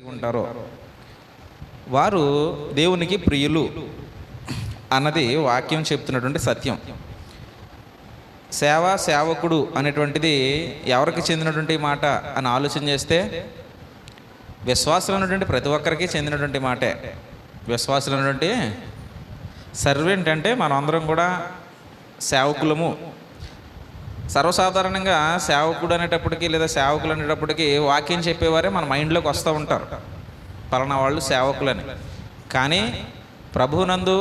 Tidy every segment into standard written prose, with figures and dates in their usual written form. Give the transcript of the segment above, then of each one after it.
ఉంటారో వారు దేవునికి ప్రియులు అన్నది వాక్యం చెప్తున్నటువంటి సత్యం. సేవ సేవకుడు అనేటువంటిది ఎవరికి చెందినటువంటి మాట అని ఆలోచన చేస్తే విశ్వాసులు ఉన్నటువంటి ప్రతి ఒక్కరికి చెందినటువంటి మాటే. విశ్వాసులు ఉన్నటువంటి సర్వెంట్ అంటే మనం అందరం కూడా సేవకులము. సర్వసాధారణంగా సేవకుడు అనేటప్పటికీ లేదా సేవకులు అనేటప్పటికీ వాక్యం చెప్పేవారే మన మైండ్లోకి వస్తూ ఉంటారు, పలానా వాళ్ళు సేవకులని. కానీ ప్రభువునందు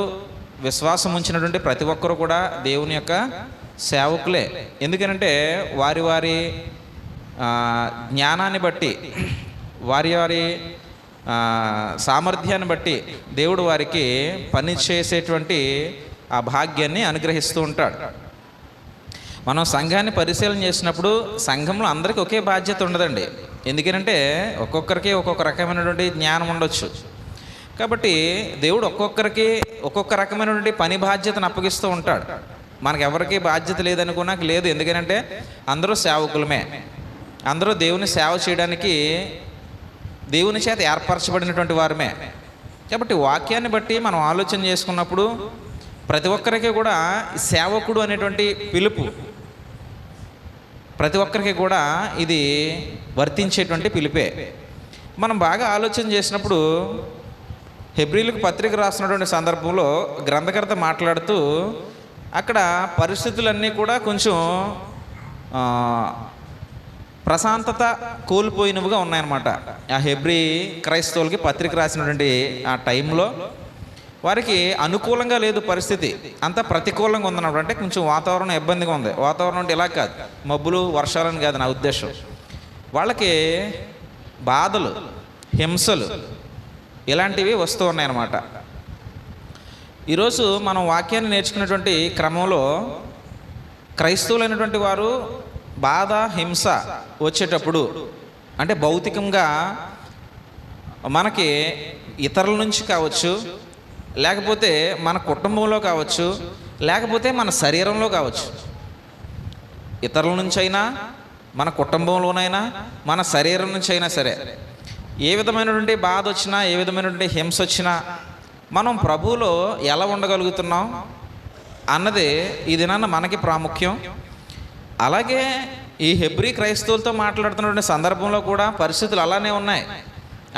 విశ్వాసం ఉంచినటువంటి ప్రతి ఒక్కరు కూడా దేవుని యొక్క సేవకులే. ఎందుకనంటే వారి వారి జ్ఞానాన్ని బట్టి, వారి వారి సామర్థ్యాన్ని బట్టి దేవుడు వారికి పని చేసేటువంటి ఆ భాగ్యాన్ని అనుగ్రహిస్తూ ఉంటాడు. మనం సంఘాన్ని పరిశీలన చేసినప్పుడు సంఘంలో అందరికీ ఒకే బాధ్యత ఉండదండి. ఎందుకంటే ఒక్కొక్కరికి ఒక్కొక్క రకమైనటువంటి జ్ఞానం ఉండొచ్చు. కాబట్టి దేవుడు ఒక్కొక్కరికి ఒక్కొక్క రకమైనటువంటి పని బాధ్యతను అప్పగిస్తూ ఉంటాడు. మనకెవరికి బాధ్యత లేదనుకున్నా లేదు. ఎందుకంటే అందరూ సేవకులమే, అందరూ దేవుని సేవ చేయడానికి దేవుని చేత ఏర్పరచబడినటువంటి వారమే. కాబట్టి వాక్యాన్ని బట్టి మనం ఆలోచన చేసుకున్నప్పుడు ప్రతి ఒక్కరికి కూడా సేవకుడు అనేటువంటి పిలుపు ప్రతి ఒక్కరికి కూడా ఇది వర్తించేటువంటి పిలుపే. మనం బాగా ఆలోచన చేసినప్పుడు హెబ్రీలకు పత్రిక రాసినటువంటి సందర్భంలో గ్రంథకర్త మాట్లాడుతూ అక్కడ పరిస్థితులన్నీ కూడా కొంచెం ప్రశాంతత కోల్పోయినవిగా ఉన్నాయన్నమాట. ఆ హెబ్రీ క్రైస్తవులకి పత్రిక రాసినటువంటి ఆ టైంలో వారికి అనుకూలంగా లేదు పరిస్థితి, అంతా ప్రతికూలంగా ఉందన్నమాట. అంటే కొంచెం వాతావరణం ఇబ్బందిగా ఉంది. వాతావరణం అంటే ఇలా కాదు, మబ్బులు వర్షాలని కాదు నా ఉద్దేశం. వాళ్ళకి బాధలు, హింసలు ఇలాంటివి వస్తూ ఉన్నాయన్నమాట. ఈరోజు మనం వాక్యాన్ని నేర్చుకున్నటువంటి క్రమంలో క్రైస్తవులైనటువంటి వారు బాధ, హింస వచ్చేటప్పుడు అంటే భౌతికంగా మనకి ఇతరుల నుంచి కావచ్చు, లేకపోతే మన కుటుంబంలో కావచ్చు, లేకపోతే మన శరీరంలో కావచ్చు, ఇతరుల నుంచి అయినా మన కుటుంబంలోనైనా మన శరీరం నుంచి అయినా సరే, ఏ విధమైనటువంటి బాధ వచ్చినా, ఏ విధమైనటువంటి హింస వచ్చినా మనం ప్రభువులో ఎలా ఉండగలుగుతున్నాం అన్నది ఈ దినాన మనకి ప్రాముఖ్యం. అలాగే ఈ హెబ్రీ క్రైస్తవులతో మాట్లాడుతున్నటువంటి సందర్భంలో కూడా పరిస్థితులు అలానే ఉన్నాయి.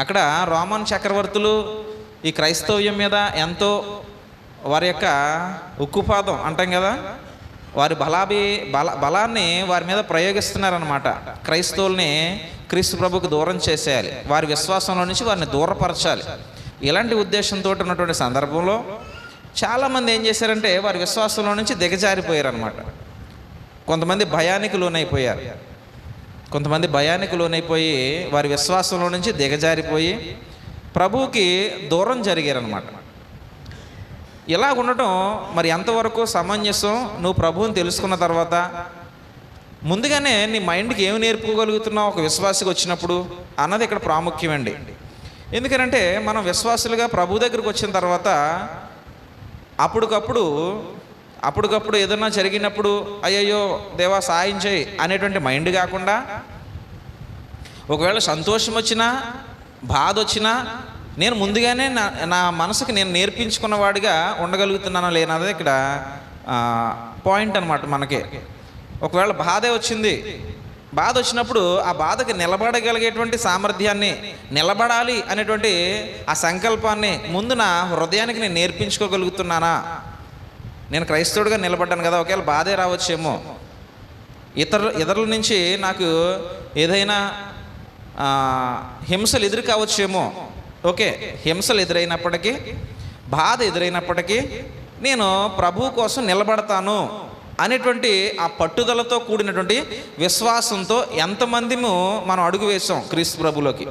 అక్కడ రోమన్ చక్రవర్తులు ఈ క్రైస్తవ్యం మీద ఎంతో వారి యొక్క ఉక్కుపాదం అంటాం కదా, వారి బలాన్ని వారి మీద ప్రయోగిస్తున్నారన్నమాట. క్రైస్తవుల్ని క్రీస్తు ప్రభుకు దూరం చేసేయాలి, వారి విశ్వాసంలో నుంచి వారిని దూరపరచాలి. ఇలాంటి ఉద్దేశంతో ఉన్నటువంటి సందర్భంలో చాలామంది ఏం చేశారంటే వారి విశ్వాసంలో నుంచి దిగజారిపోయారు అన్నమాట. కొంతమంది భయానికి లోనైపోయారు, కొంతమంది భయానికి లోనైపోయి వారి విశ్వాసంలో నుంచి దిగజారిపోయి ప్రభువుకి దూరం జరిగారనమాట. ఇలా ఉండటం మరి ఎంతవరకు సమంజసం? నువ్వు ప్రభువుని తెలుసుకున్న తర్వాత ముందుగానే నీ మైండ్కి ఏమి నేర్పుకోగలుగుతున్నావు ఒక విశ్వాసికి వచ్చినప్పుడు అన్నది ఇక్కడ ప్రాముఖ్యమండి. ఎందుకంటే మనం విశ్వాసులుగా ప్రభు దగ్గరికి వచ్చిన తర్వాత అప్పటికప్పుడు ఏదన్నా జరిగినప్పుడు అయ్యయ్యో దేవా సాయం చేయి అనేటువంటి మైండ్ కాకుండా, ఒకవేళ సంతోషం వచ్చినా బాధ వచ్చినా నేను ముందుగానే నా మనసుకి నేను నేర్పించుకున్నవాడిగా ఉండగలుగుతున్నానా లేనదే ఇక్కడ పాయింట్ అనమాట మనకి. ఒకవేళ బాధే వచ్చింది, బాధ వచ్చినప్పుడు ఆ బాధకి నిలబడగలిగేటువంటి సామర్థ్యాన్ని, నిలబడాలి అనేటువంటి ఆ సంకల్పాన్ని ముందు నా హృదయానికి నేను నేర్పించుకోగలుగుతున్నానా? నేను క్రైస్తవుడిగా నిలబడ్డాను కదా, ఒకవేళ బాధే రావచ్చేమో, ఇతరుల నుంచి నాకు ఏదైనా హింసలు ఎదురు కావచ్చేమో. ఓకే, హింసలు ఎదురైనప్పటికీ, బాధ ఎదురైనప్పటికీ నేను ప్రభువు కోసం నిలబడతాను అనేటువంటి ఆ పట్టుదలతో కూడినటువంటి విశ్వాసంతో ఎంతమంది మనం అడుగు వేసాం క్రీస్తు ప్రభులోకి.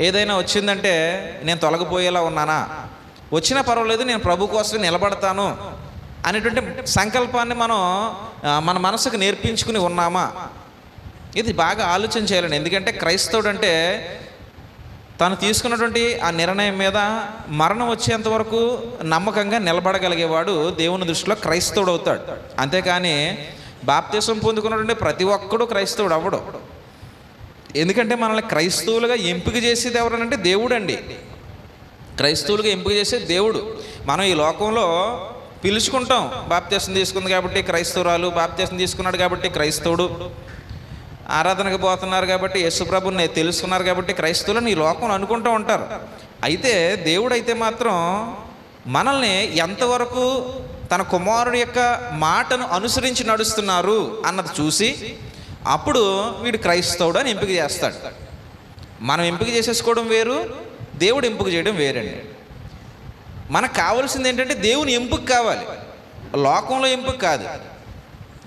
ఏదైనా వచ్చిందంటే నేను తొలగిపోయేలా ఉన్నానా? వచ్చినా పర్వాలేదు, నేను ప్రభు కోసం నిలబడతాను అనేటువంటి సంకల్పాన్ని మనం మన మనసుకు నేర్పించుకుని ఉన్నామా? ఇది బాగా ఆలోచన చేయాలండి. ఎందుకంటే క్రైస్తవుడు అంటే తను తీసుకున్నటువంటి ఆ నిర్ణయం మీద మరణం వచ్చేంత వరకు నమ్మకంగా నిలబడగలిగేవాడు దేవుని దృష్టిలో క్రైస్తవుడు అవుతాడు. అంతేకాని బాప్తిసం పొందుకున్నటువంటి ప్రతి ఒక్కడు క్రైస్తవుడు అవ్వడు. ఎందుకంటే మనల్ని క్రైస్తవులుగా ఎంపిక చేసేది ఎవరనంటే దేవుడు అండి. క్రైస్తవులుగా ఎంపిక చేసేది దేవుడు. మనం ఈ లోకంలో పిలుచుకుంటాం, బాప్తీసం తీసుకుంది కాబట్టి క్రైస్తవురాలు, బాప్తీసం తీసుకున్నాడు కాబట్టి క్రైస్తవుడు, ఆరాధనకు పోతున్నారు కాబట్టి యేసుప్రభుని తెలుసుకున్నారు కాబట్టి క్రైస్తవులను ఈ లోకంలో అనుకుంటూ ఉంటారు. అయితే దేవుడు అయితే మాత్రం మనల్ని ఎంతవరకు తన కుమారుడి యొక్క మాటను అనుసరించి నడుస్తున్నారు అన్నది చూసి అప్పుడు వీడు క్రైస్తవుడు అని ఎంపిక చేస్తాడు. మనం ఎంపిక చేసేసుకోవడం వేరు, దేవుడు ఎంపిక చేయడం వేరండి. మనకు కావాల్సింది ఏంటంటే దేవుని ఎంపిక కావాలి, లోకంలో ఎంపిక కాదు.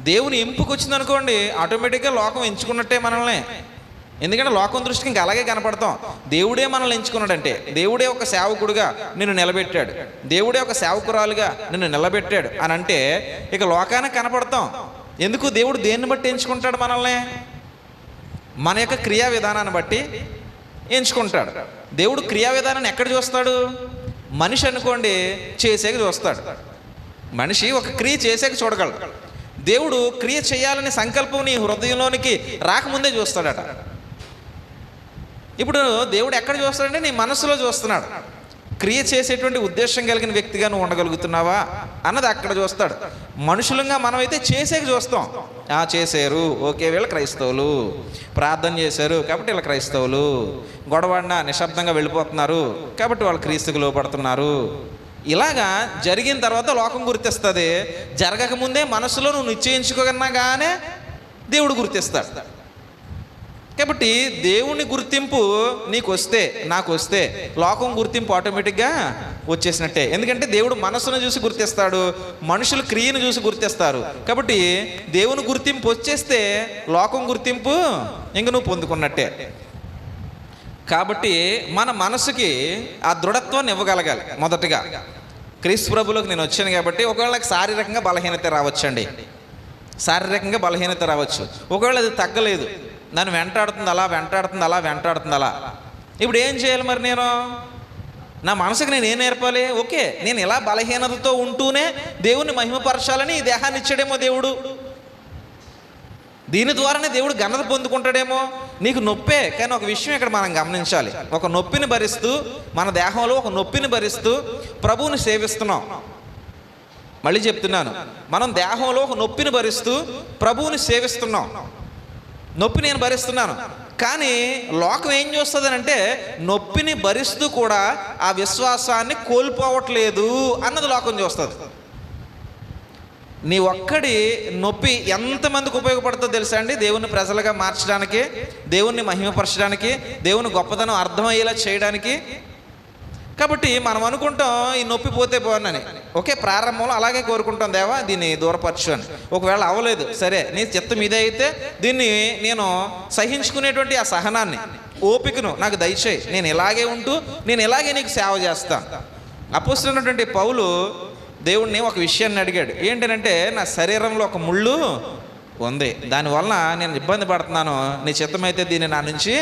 దేవుని ఎంపిక వచ్చింది అనుకోండి, ఆటోమేటిక్గా లోకం ఎంచుకున్నట్టే మనల్ని. ఎందుకంటే లోకం దృష్టికి ఇంకా అలాగే కనపడతాం. దేవుడే మనల్ని ఎంచుకున్నాడంటే, దేవుడే ఒక సేవకుడుగా నిన్ను నిలబెట్టాడు, దేవుడే ఒక సేవకురాలుగా నిన్ను నిలబెట్టాడు అని అంటే ఇక లోకానికి కనపడతాం. ఎందుకు? దేవుడు దేన్ని బట్టి ఎంచుకుంటాడు మనల్ని? మన యొక్క క్రియా విధానాన్ని బట్టి ఎంచుకుంటాడు. దేవుడు క్రియా విధానాన్ని ఎక్కడ చూస్తాడు? మనిషి అనుకోండి చేసేకి చూస్తాడు. మనిషి ఒక క్రియ చేసేకి చూడగలడు. దేవుడు క్రియ చేయాలనే సంకల్పం నీ హృదయంలోనికి రాకముందే చూస్తాడట. ఇప్పుడు దేవుడు ఎక్కడ చూస్తాడంటే నీ మనసులో చూస్తున్నాడు. క్రియ చేసేటువంటి ఉద్దేశం కలిగిన వ్యక్తిగా నువ్వు ఉండగలుగుతున్నావా అన్నది అక్కడ చూస్తాడు. మనుషులంగా మనమైతే చేసేకి చూస్తాం. చేశారు, ఓకే, వీళ్ళు క్రైస్తవులు, ప్రార్థన చేశారు కాబట్టి వీళ్ళు క్రైస్తవులు, గొడవడినా నిశ్శబ్దంగా వెళ్ళిపోతున్నారు కాబట్టి వాళ్ళు క్రీస్తుకు లోపడుతున్నారు. ఇలాగా జరిగిన తర్వాత లోకం గుర్తిస్తుంది. జరగకముందే మనసులో నువ్వు నిశ్చయించుకోగానే దేవుడు గుర్తిస్తాడు. కాబట్టి దేవుని గుర్తింపు నీకు వస్తే, నాకు వస్తే లోకం గుర్తింపు ఆటోమేటిక్గా వచ్చేసినట్టే. ఎందుకంటే దేవుడు మనసును చూసి గుర్తిస్తాడు, మనుషులు క్రియను చూసి గుర్తిస్తారు. కాబట్టి దేవుని గుర్తింపు వచ్చేస్తే లోకం గుర్తింపు ఇంక నువ్వు పొందుకున్నట్టే. కాబట్టి మన మనసుకి ఆ దృఢత్వాన్ని ఇవ్వగలగాలి. మొదటగా క్రీస్తు ప్రభులోకి నేను వచ్చాను కాబట్టి ఒకవేళ శారీరకంగా బలహీనత రావచ్చండి, శారీరకంగా బలహీనత రావచ్చు. ఒకవేళ అది తగ్గలేదు, నన్ను వెంటాడుతుంది అలా. ఇప్పుడు ఏం చేయాలి మరి? నేను నా మనసుకు నేను ఏం నేర్పాలి? ఓకే, నేను ఇలా బలహీనతతో ఉంటూనే దేవుణ్ణి మహిమపరచాలని ఈ దేహాన్ని ఇచ్చాడేమో దేవుడు. దీని ద్వారానే దేవుడు ఘనత పొందుకుంటాడేమో. నీకు నొప్పే, కానీ ఒక విషయం ఇక్కడ మనం గమనించాలి. ఒక నొప్పిని భరిస్తూ, మన దేహంలో ఒక నొప్పిని భరిస్తూ ప్రభువుని సేవిస్తున్నాం. మళ్ళీ చెప్తున్నాను, మనం దేహంలో ఒక నొప్పిని భరిస్తూ ప్రభువుని సేవిస్తున్నాం. నొప్పి నేను భరిస్తున్నాను, కానీ లోకం ఏం చూస్తుందనంటే నొప్పిని భరిస్తూ కూడా ఆ విశ్వాసాన్ని కోల్పోవట్లేదు అన్నది లోకం చూస్తుంది. నీ ఒక్కడి నొప్పి ఎంతమందికి ఉపయోగపడుతుందో తెలుసా అండి? దేవుని ప్రజలుగా మార్చడానికి, దేవుణ్ణి మహిమపరచడానికి, దేవుని గొప్పతనం అర్థమయ్యేలా చేయడానికి. కాబట్టి మనం అనుకుంటాం ఈ నొప్పి పోతే బాగున్నాను. ఓకే, ప్రారంభంలో అలాగే కోరుకుంటాం, దేవా దీన్ని దూరపరచు అని. ఒకవేళ అవ్వలేదు, సరే నీ చిత్తం ఇదే అయితే దీన్ని నేను సహించుకునేటువంటి ఆ సహనాన్ని, ఓపికను నాకు దయచేయి. నేను ఇలాగే ఉంటూ నేను ఇలాగే నీకు సేవ చేస్తాను. అపోస్తలుడైనటువంటి పౌలు దేవుణ్ణి ఒక విషయాన్ని అడిగాడు. ఏంటంటే నా శరీరంలో ఒక ముళ్ళు ఉంది, దానివల్ల నేను ఇబ్బంది పడుతున్నాను, నీ చిత్తమైతే దీన్ని నా నుంచి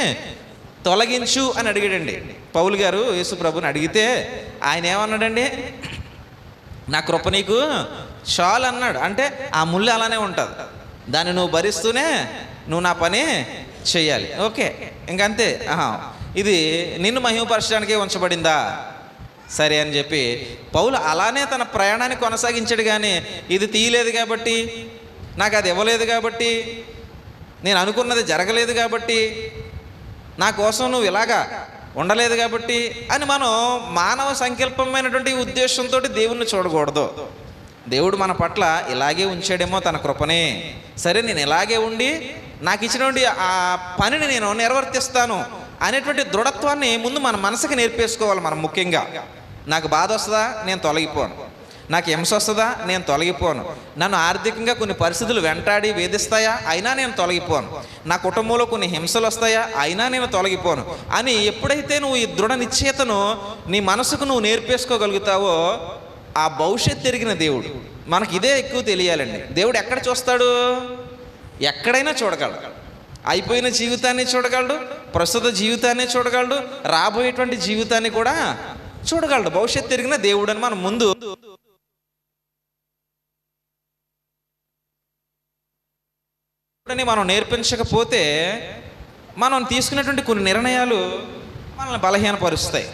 తొలగించు అని అడిగాడండి పౌలు గారు. యేసు ప్రభుని అడిగితే ఆయన ఏమన్నాడండి? నా కృప నీకు చాలు అన్నాడు. అంటే ఆ ముళ్ళు అలానే ఉంటుంది, దాన్ని నువ్వు భరిస్తూనే నువ్వు నా పని చెయ్యాలి. ఓకే, ఇంకంతే. ఇది నిన్ను మహిమపరచడానికే ఉంచబడిందా? సరే అని చెప్పి పౌలు అలానే తన ప్రయాణాన్ని కొనసాగించాడు. కానీ ఇది తీయలేదు కాబట్టి, నాకు అది ఇవ్వలేదు కాబట్టి, నేను అనుకున్నది జరగలేదు కాబట్టి, నా కోసం నువ్వు ఇలాగా ఉండలేదు కాబట్టి అని మనం మానవ సంకల్పమైనటువంటి ఉద్దేశంతో దేవుణ్ణి చూడకూడదు. దేవుడు మన పట్ల ఇలాగే ఉంచాడేమో తన కృపనే, సరే నేను ఇలాగే ఉండి నాకు ఇచ్చినటువంటి ఆ పనిని నేను నిర్వర్తిస్తాను అనేటువంటి దృఢత్వాన్ని ముందు మన మనసుకి నేర్పేసుకోవాలి. మనం ముఖ్యంగా నాకు బాధ వస్తుందా, నేను తొలగిపోను. నాకు హింస వస్తుందా, నేను తొలగిపోను. నన్ను ఆర్థికంగా కొన్ని పరిస్థితులు వెంటాడి వేధిస్తాయా, అయినా నేను తొలగిపోను. నా కుటుంబంలో కొన్ని హింసలు వస్తాయా, అయినా నేను తొలగిపోను అని ఎప్పుడైతే నువ్వు ఈ దృఢ నిశ్చయతను నీ మనసుకు నువ్వు నేర్పేసుకోగలుగుతావో ఆ భవిష్యత్తు ఎరిగిన దేవుడు. మనకి ఇదే ఎక్కువ తెలియాలండి. దేవుడు ఎక్కడ చూస్తాడు? ఎక్కడైనా చూడగలడు. అయిపోయిన జీవితాన్ని చూడగలడు, ప్రస్తుత జీవితాన్ని చూడగలడు, రాబోయేటువంటి జీవితాన్ని కూడా చూడగలడు. భవిష్యత్తు తిరిగిన దేవుడు అని మనం ముందు మనం నేర్పించకపోతే మనం తీసుకునేటువంటి కొన్ని నిర్ణయాలు మనల్ని బలహీనపరుస్తాయి.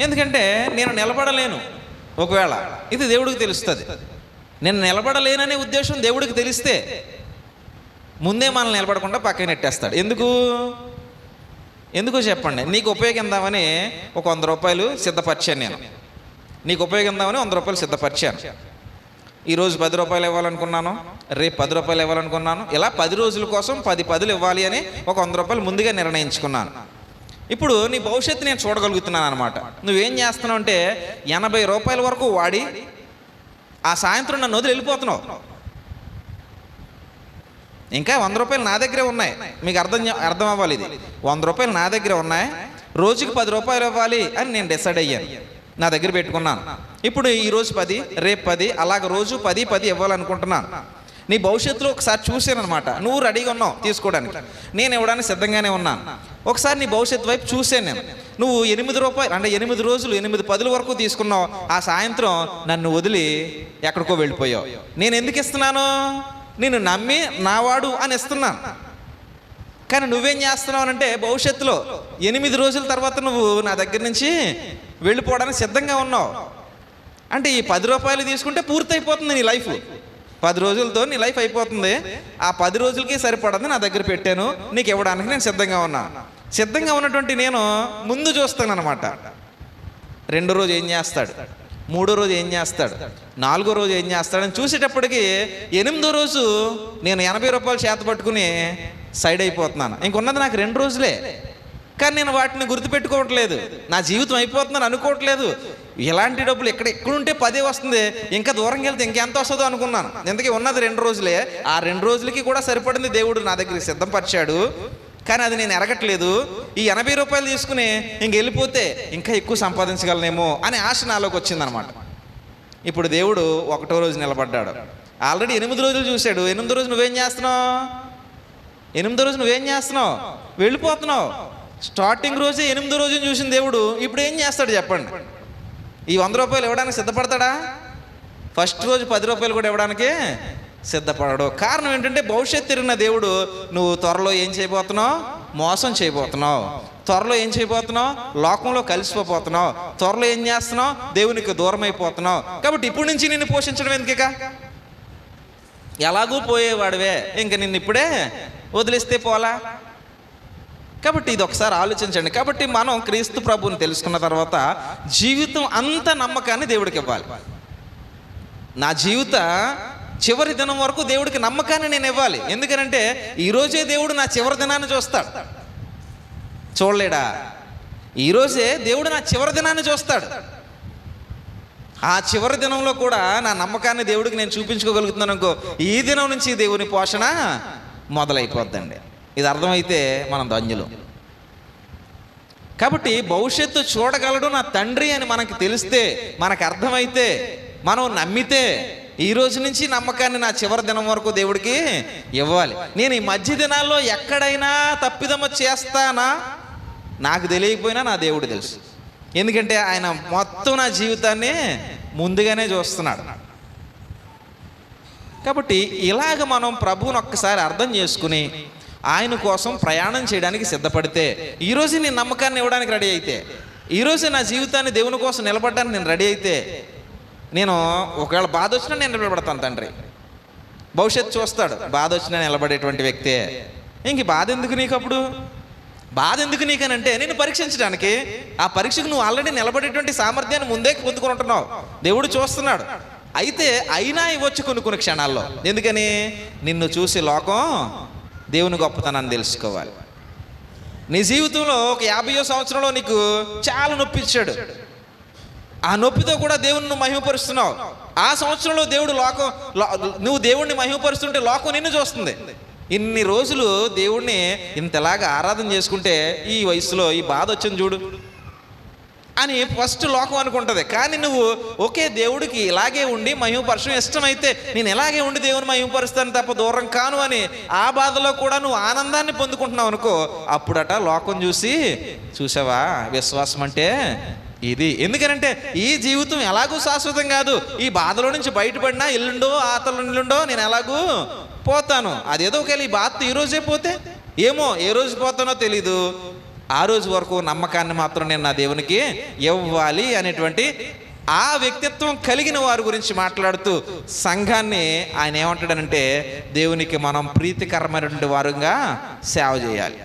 ఎందుకంటే నేను నిలబడలేను, ఒకవేళ ఇది దేవుడికి తెలుస్తుంది. నేను నిలబడలేననే ఉద్దేశం దేవుడికి తెలిస్తే ముందే మనల్ని నిలబడకుండా పక్కన నెట్టేస్తాడు. ఎందుకు చెప్పండి. నీకు ఉపయోగిందామని ఒక 100 రూపాయలు సిద్ధపరిచాను. నేను నీకు ఉపయోగిందామని 100 రూపాయలు సిద్ధపరిచాను. ఈరోజు 10 రూపాయలు ఇవ్వాలనుకున్నాను, రేపు 10 రూపాయలు ఇవ్వాలనుకున్నాను. ఇలా 10 రోజుల కోసం 10 పదులు ఇవ్వాలి అని ఒక 100 రూపాయలు ముందుగా నిర్ణయించుకున్నాను. ఇప్పుడు నీ భవిష్యత్తు నేను చూడగలుగుతున్నాను అనమాట. నువ్వేం చేస్తున్నావు అంటే 80 రూపాయల వరకు వాడి ఆ సాయంత్రం నన్ను వదిలి వెళ్ళిపోతున్నావు. ఇంకా 100 రూపాయలు నా దగ్గరే ఉన్నాయి. మీకు అర్థం అవ్వాలి. ఇది 100 రూపాయలు నా దగ్గర ఉన్నాయి, రోజుకి 10 రూపాయలు ఇవ్వాలి అని నేను డిసైడ్ అయ్యాను, నా దగ్గర పెట్టుకున్నాను. ఇప్పుడు ఈరోజు 10, రేపు 10, అలాగ రోజు 10 ఇవ్వాలనుకుంటున్నాను. నీ భవిష్యత్తులో ఒకసారి చూశాను అనమాట. నువ్వు రెడీగా ఉన్నావు తీసుకోవడానికి, నేను ఇవ్వడానికి సిద్ధంగానే ఉన్నాను. ఒకసారి నీ భవిష్యత్తు వైపు చూశాను నేను. నువ్వు 8 రూపాయలు అంటే 8 రోజులు 8 పదుల వరకు తీసుకున్నావు. ఆ సాయంత్రం నన్ను వదిలి ఎక్కడికో వెళ్ళిపోయావు. నేను ఎందుకు ఇస్తున్నాను? నేను నమ్మి నావాడు అని ఇస్తున్నాను. కానీ నువ్వేం చేస్తున్నావు అంటే భవిష్యత్తులో 8 రోజుల తర్వాత నువ్వు నా దగ్గర నుంచి వెళ్ళిపోవడానికి సిద్ధంగా ఉన్నావు. అంటే ఈ 10 రూపాయలు తీసుకుంటే పూర్తయిపోతుంది నీ లైఫ్. 10 రోజులతో నీ లైఫ్ అయిపోతుంది. ఆ 10 రోజులకి సరిపడదు నా దగ్గర పెట్టాను, నీకు ఇవ్వడానికి నేను సిద్ధంగా ఉన్నాను. సిద్ధంగా ఉన్నటువంటి నేను ముందు చూస్తాను అనమాట. 2వ రోజు ఏం చేస్తాడు, 3వ రోజు ఏం చేస్తాడు, 4వ రోజు ఏం చేస్తాడని చూసేటప్పటికి 8వ రోజు నేను 80 రూపాయలు చేత పట్టుకుని సైడ్ అయిపోతున్నాను. ఇంకొన్నది నాకు 2 రోజులే. కానీ నేను వాటిని గుర్తుపెట్టుకోవట్లేదు, నా జీవితం అయిపోతుందని అనుకోవట్లేదు. ఇలాంటి డబ్బులు ఎక్కడుంటే 10 వస్తుంది, ఇంకా దూరంగా వెళ్తే ఇంకెంత వస్తుందో అనుకున్నాను. ఎందుకే ఉన్నది 2 రోజులే. ఆ 2 రోజులకి కూడా సరిపడింది దేవుడు నా దగ్గర సిద్ధపరిచాడు. కానీ అది నేను ఎరగట్లేదు. ఈ 80 రూపాయలు తీసుకుని వెళ్ళిపోతే ఇంకా ఎక్కువ సంపాదించగలనేమో అనే ఆశ నాలోకి వచ్చిందనమాట. ఇప్పుడు దేవుడు 1వ రోజు నిలబడ్డాడు. ఆల్రెడీ 8 రోజులు చూశాడు. 8వ రోజు నువ్వేం చేస్తున్నావు? 8వ రోజు నువ్వేం చేస్తున్నావు? వెళ్ళిపోతున్నావు. స్టార్టింగ్ రోజే 8వ రోజుని చూసిన దేవుడు ఇప్పుడు ఏం చేస్తాడు చెప్పండి? ఈ 100 రూపాయలు ఇవ్వడానికి సిద్ధపడతాడా? ఫస్ట్ రోజు 10 రూపాయలు కూడా ఇవ్వడానికి సిద్ధపడడు. కారణం ఏంటంటే భవిష్యత్తు తిరిగిన దేవుడు నువ్వు త్వరలో ఏం చేయబోతున్నావు? మోసం చేయబోతున్నావు. త్వరలో ఏం చేయబోతున్నావు? లోకంలో కలిసిపోతున్నావు. త్వరలో ఏం చేస్తున్నావు? దేవునికి దూరం అయిపోతున్నావు. కాబట్టి ఇప్పటి నుంచి నిన్ను పోషించడం ఎందుక? ఎలాగూ పోయేవాడివే, ఇంక నిన్ను ఇప్పుడే వదిలిస్తే పోలా. కాబట్టి ఇది ఒకసారి ఆలోచించండి. కాబట్టి మనం క్రీస్తు ప్రభువుని తెలుసుకున్న తర్వాత జీవితం అంత నమ్మకాన్ని దేవుడికి ఇవ్వాలి. నా జీవిత చివరి దినం వరకు దేవుడికి నమ్మకాన్ని నేను ఇవ్వాలి. ఎందుకనంటే ఈరోజే దేవుడు నా చివరి దినాన్ని చూస్తాడు. చూడలేడా? ఈరోజే దేవుడు నా చివరి దినాన్ని చూస్తాడు. ఆ చివరి దినంలో కూడా నా నమ్మకాన్ని దేవుడికి నేను చూపించుకోగలుగుతున్నాను అనుకో, ఈ దినం నుంచి దేవుని పోషణ మొదలైపోద్దండి. ఇది అర్థమైతే మనం ధన్యులు. కాబట్టి భవిష్యత్తు చూడగలడు నా తండ్రి అని మనకి తెలిస్తే, మనకు అర్థమైతే, మనం నమ్మితే ఈ రోజు నుంచి నమ్మకాన్ని నా చివరి దినం వరకు దేవుడికి ఇవ్వాలి. నేను ఈ మధ్య దినాల్లో ఎక్కడైనా తప్పిదమ్మ చేస్తానా నాకు తెలియకపోయినా నా దేవుడు తెలుసు. ఎందుకంటే ఆయన మొత్తం నా జీవితాన్ని ముందుగానే చూస్తున్నాడు. కాబట్టి ఇలాగ మనం ప్రభువుని ఒక్కసారి అర్థం చేసుకుని ఆయన కోసం ప్రయాణం చేయడానికి సిద్ధపడితే, ఈరోజు నేను నమ్మకాన్ని ఇవ్వడానికి రెడీ అయితే, ఈరోజు నా జీవితాన్ని దేవుని కోసం నిలబడడానికి నేను రెడీ అయితే, నేను ఒకవేళ బాధ వచ్చినా నేను నిలబడతాను. తండ్రి భవిష్యత్తు చూస్తాడు. బాధ వచ్చినా నిలబడేటువంటి వ్యక్తే. ఇంక బాధ ఎందుకు నీకు? అప్పుడు బాధ ఎందుకు నీకనంటే నేను పరీక్షించడానికి. ఆ పరీక్షకు నువ్వు ఆల్రెడీ నిలబడేటువంటి సామర్థ్యాన్ని ముందే పొందుకొని ఉంటున్నావు. దేవుడు చూస్తున్నాడు. అయితే అయినా ఇవ్వచ్చు కొన్ని క్షణాల్లో. ఎందుకని? నిన్ను చూసి లోకం దేవుని గొప్పతనాన్ని తెలుసుకోవాలి. నీ జీవితంలో ఒక 50వ సంవత్సరంలో నీకు చాలా నొప్పి ఇచ్చాడు. ఆ నొప్పితో కూడా దేవుని నువ్వు మహిమపరుస్తున్నావు. ఆ సంవత్సరంలో దేవుడు నువ్వు దేవుణ్ణి మహిమపరుస్తుంటే లోకం నిన్ను చూస్తుంది. ఇన్ని రోజులు దేవుణ్ణి ఇంతలాగా ఆరాధన చేసుకుంటే ఈ వయసులో ఈ బాధ వచ్చింది చూడు అని ఫస్ట్ లోకం అనుకుంటుంది. కానీ నువ్వు ఒకే దేవుడికి ఇలాగే ఉండి మహిమపరచడం ఇష్టమైతే నేను ఇలాగే ఉండి దేవుని మహిమపరుస్తాను తప్ప దూరం కాను అని ఆ బాధలో కూడా నువ్వు ఆనందాన్ని పొందుకుంటున్నావు అనుకో, అప్పుడట లోకం చూసావా విశ్వాసం అంటే ఇది. ఎందుకనంటే ఈ జీవితం ఎలాగూ శాశ్వతం కాదు. ఈ బాధలో నుంచి బయటపడినా ఇల్లుండో ఆతలు ఇల్లుండో నేను ఎలాగూ పోతాను. అదేదో ఒకవేళ ఈ బాధ ఈరోజే పోతే ఏమో ఏ రోజు పోతానో తెలీదు, ఆ రోజు వరకు నమ్మకాన్ని మాత్రం నేను నా దేవునికి ఇవ్వాలి అనేటువంటి ఆ వ్యక్తిత్వం కలిగిన వారి గురించి మాట్లాడుతూ సంఘాన్ని ఆయన ఏమంటాడనంటే దేవునికి మనం ప్రీతికరమైనటువంటి వారుగా సేవ చేయాలి.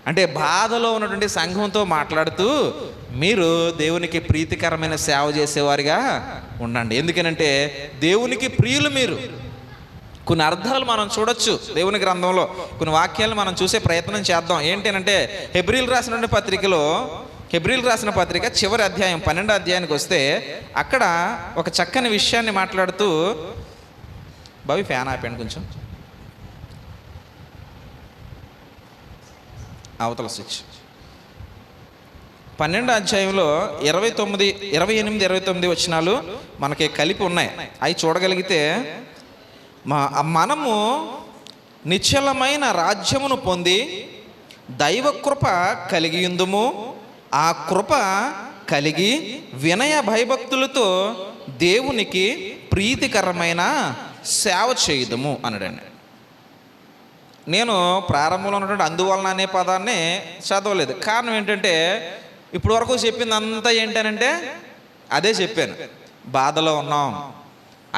అంటే బాధలో ఉన్నటువంటి సంఘంతో మాట్లాడుతూ మీరు దేవునికి ప్రీతికరమైన సేవ చేసేవారిగా ఉండండి. ఎందుకనంటే దేవునికి ప్రియులు మీరు. కొన్ని అర్థాలు మనం చూడొచ్చు దేవుని గ్రంథంలో, కొన్ని వాక్యాలు మనం చూసే ప్రయత్నం చేద్దాం. ఏంటంటే హెబ్రీలు రాసిన పత్రిక చివరి అధ్యాయం 12వ అధ్యాయానికి వస్తే అక్కడ ఒక చక్కని విషయాన్ని మాట్లాడుతూ, బావి ఫ్యాన్ ఆపండి కొంచెం, అవతల స్విచ్. 12వ అధ్యాయంలో 28, 29 వచనాలు మనకి కలిపి ఉన్నాయి. అవి చూడగలిగితే మనము నిశ్చలమైన రాజ్యమును పొంది దైవ కృప కలిగి ఉందుము, ఆ కృప కలిగి వినయ భయభక్తులతో దేవునికి ప్రీతికరమైన సేవ చేయుదుము అనడండి. నేను ప్రారంభంలో ఉన్నటువంటి అందువలన అనే పదాన్ని చదవలేదు. కారణం ఏంటంటే ఇప్పుడు వరకు చెప్పింది అంతా ఏంటనంటే అదే చెప్పాను. బాధలో ఉన్నాం,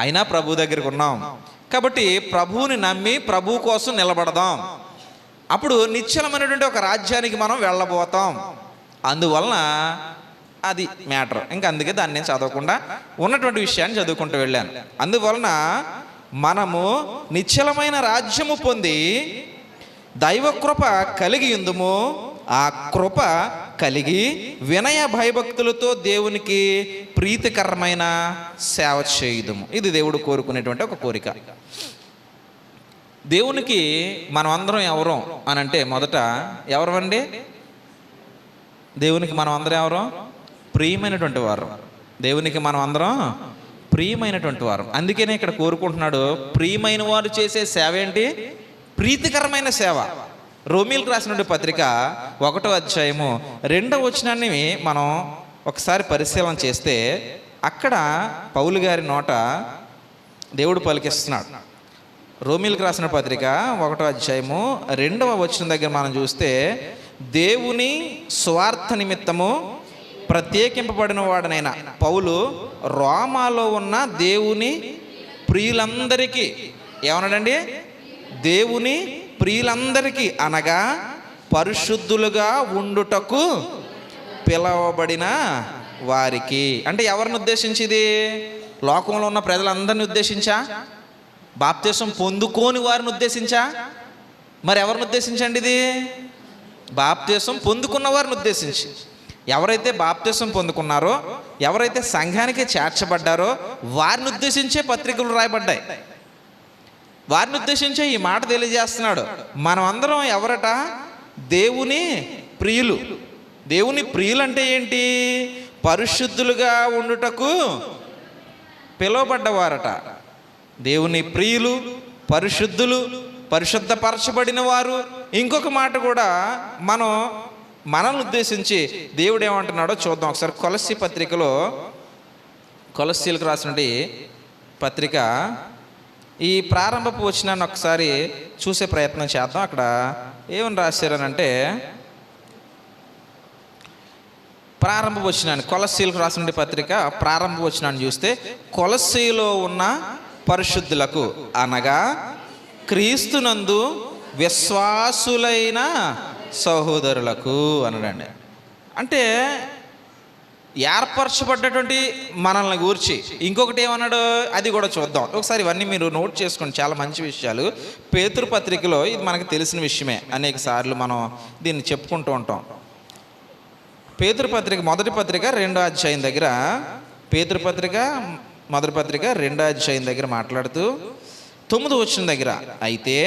అయినా ప్రభు దగ్గరికి ఉన్నాం కాబట్టి ప్రభువుని నమ్మి ప్రభు కోసం నిలబడదాం. అప్పుడు నిశ్చలమైనటువంటి ఒక రాజ్యానికి మనం వెళ్ళబోతాం. అందువలన అది మ్యాటర్. ఇంకా అందుకే దాన్ని నేను చదవకుండా ఉన్నటువంటి విషయాన్ని చదువుకుంటూ వెళ్ళాను. అందువలన మనము నిశ్చలమైన రాజ్యము పొంది దైవ కృప కలిగి ఉందుము, ఆ కృప కలిగి వినయ భయభక్తులతో దేవునికి ప్రీతికరమైన సేవ చేయుదుము. ఇది దేవుడు కోరుకునేటువంటి ఒక కోరిక. దేవునికి మనం అందరం ఎవరు అని అంటే మొదట ఎవరమండి? దేవునికి మనం అందరం ఎవరు? ప్రియమైనటువంటి వారు. దేవునికి మనం అందరం ప్రియమైనటువంటి వారు. అందుకనే ఇక్కడ కోరుకుంటున్నాడు, ప్రియమైన వారు చేసే సేవ ఏంటి? ప్రీతికరమైన సేవ. రోమీలకు రాసిన పత్రిక 1వ అధ్యాయము 2వ వచనాన్ని మనం ఒకసారి పరిశీలన చేస్తే అక్కడ పౌలు గారి నోట దేవుడు పలికిస్తున్నాడు. రోమీలకు రాసిన పత్రిక 1వ అధ్యాయము 2వ వచనం దగ్గర మనం చూస్తే, దేవుని స్వార్థ నిమిత్తము ప్రత్యేకింపబడిన వాడనైన పౌలు రోమాలో ఉన్న దేవుని ప్రియులందరికీ ఏమన్నాడండి? దేవుని ప్రియులందరికీ అనగా పరిశుద్ధులుగా ఉండుటకు పిలవబడిన వారికి. అంటే ఎవరిని ఉద్దేశించింది? లోకంలో ఉన్న ప్రజలందరిని ఉద్దేశించా? బాప్తిసం పొందుకోని వారిని ఉద్దేశించా? మరి ఎవరిని ఉద్దేశించండి? ఇది బాప్తిసం పొందుకున్న వారిని ఉద్దేశించి. ఎవరైతే బాప్తిసం పొందుకున్నారో, ఎవరైతే సంఘానికి చేర్చబడ్డారో వారిని ఉద్దేశించే పత్రికలు రాయబడ్డాయి. వారిని ఉద్దేశించే ఈ మాట తెలియజేస్తున్నాడు. మనం అందరం ఎవరట? దేవుని ప్రియులు. దేవుని ప్రియులు అంటే ఏంటి? పరిశుద్ధులుగా ఉండుటకు పిలువబడ్డవారట. దేవుని ప్రియులు, పరిశుద్ధులు, పరిశుద్ధపరచబడిన వారు. ఇంకొక మాట కూడా మనల్ని ఉద్దేశించి దేవుడు ఏమంటున్నాడో చూద్దాం ఒకసారి. కొలస్సీలకు రాసినటువంటి పత్రిక ఈ ప్రారంభపు వచనాన్ని ఒకసారి చూసే ప్రయత్నం చేద్దాం. అక్కడ ఏమని రాశారనంటే, ప్రారంభ వచనాన్ని, కొలస్సీలకు రాసినటువంటి పత్రిక ప్రారంభ వచనాన్ని చూస్తే, కొలస్సీలో ఉన్న పరిశుద్ధులకు అనగా క్రీస్తునందు విశ్వాసులైన సహోదరులకు అనడండి. అంటే ఏర్పరచబడ్డటువంటి మనల్ని గూర్చి ఇంకొకటి ఏమన్నాడు అది కూడా చూద్దాం ఒకసారి. ఇవన్నీ మీరు నోట్ చేసుకోండి, చాలా మంచి విషయాలు. పేతురు పత్రికలో ఇది మనకు తెలిసిన విషయమే, అనేక సార్లు మనం దీన్ని చెప్పుకుంటూ ఉంటాం. పేతురు పత్రిక మొదటి పత్రిక 2వ అధ్యాయం దగ్గర, పేతురు పత్రిక మొదటి పత్రిక 2వ అధ్యాయం దగ్గర మాట్లాడుతూ 9వ వచనం దగ్గర, అయితే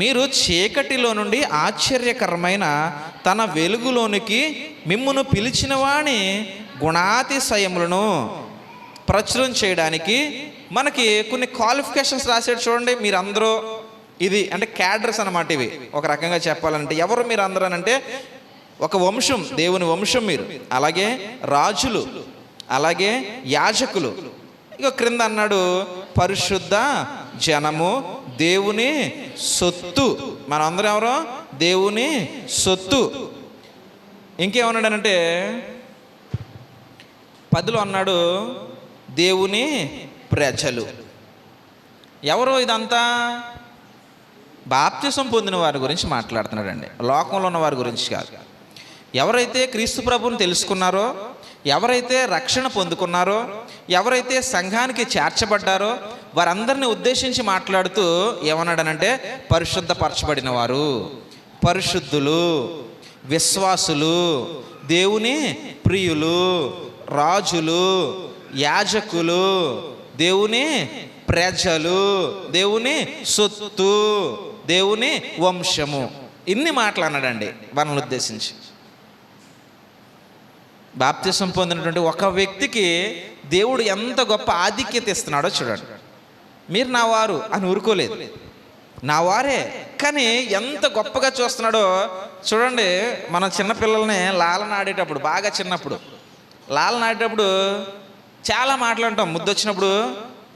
మీరు చీకటిలో నుండి ఆశ్చర్యకరమైన తన వెలుగులోనికి మిమ్మును పిలిచిన వాని గుణాతిశయములను ప్రచురం చేయడానికి మనకి కొన్ని క్వాలిఫికేషన్స్ రాసాడు చూడండి. మీరందరూ ఇది అంటే క్యాడర్స్ అన్నమాట. ఇవి ఒక రకంగా చెప్పాలంటే ఎవరు మీరు అందరూ అంటే ఒక వంశం, దేవుని వంశం మీరు, అలాగే రాజులు, అలాగే యాజకులు, ఇక క్రింద అన్నాడు పరిశుద్ధ జనము, దేవుని సొత్తు. మనం అందరం ఎవరు? దేవుని సొత్తు. ఇంకేమన్నాడనంటే 10లో అన్నాడు దేవుని ప్రజలు. ఎవరు ఇదంతా? బాప్తిసం పొందిన వారి గురించి మాట్లాడుతున్నాడండి, లోకంలో ఉన్న వారి గురించి కాదు. ఎవరైతే క్రీస్తు ప్రభువుని తెలుసుకున్నారో, ఎవరైతే రక్షణ పొందుకున్నారో, ఎవరైతే సంఘానికి చేర్చబడ్డారో వారందరిని ఉద్దేశించి మాట్లాడుతూ ఏమన్నాడనంటే పరిశుద్ధపరచబడిన వారు, పరిశుద్ధులు, విశ్వాసులు, దేవుని ప్రియులు, రాజులు, యాజకులు, దేవుని ప్రజలు, దేవుని సొత్తు, దేవుని వంశము. ఇన్ని మాట్లాడాడండి మనల్ని ఉద్దేశించి. బాప్తిసం పొందినటువంటి ఒక వ్యక్తికి దేవుడు ఎంత గొప్ప ఆధిక్యత ఇస్తున్నాడో చూడండి. మీరు నా వారు అని ఊరుకోలేదు, నా వారే, కానీ ఎంత గొప్పగా చూస్తున్నాడో చూడండి. మన చిన్నపిల్లల్ని లాలనాడేటప్పుడు, బాగా చిన్నప్పుడు లాలనాడేటప్పుడు చాలా మాట్లాడటం. ముద్దొచ్చినప్పుడు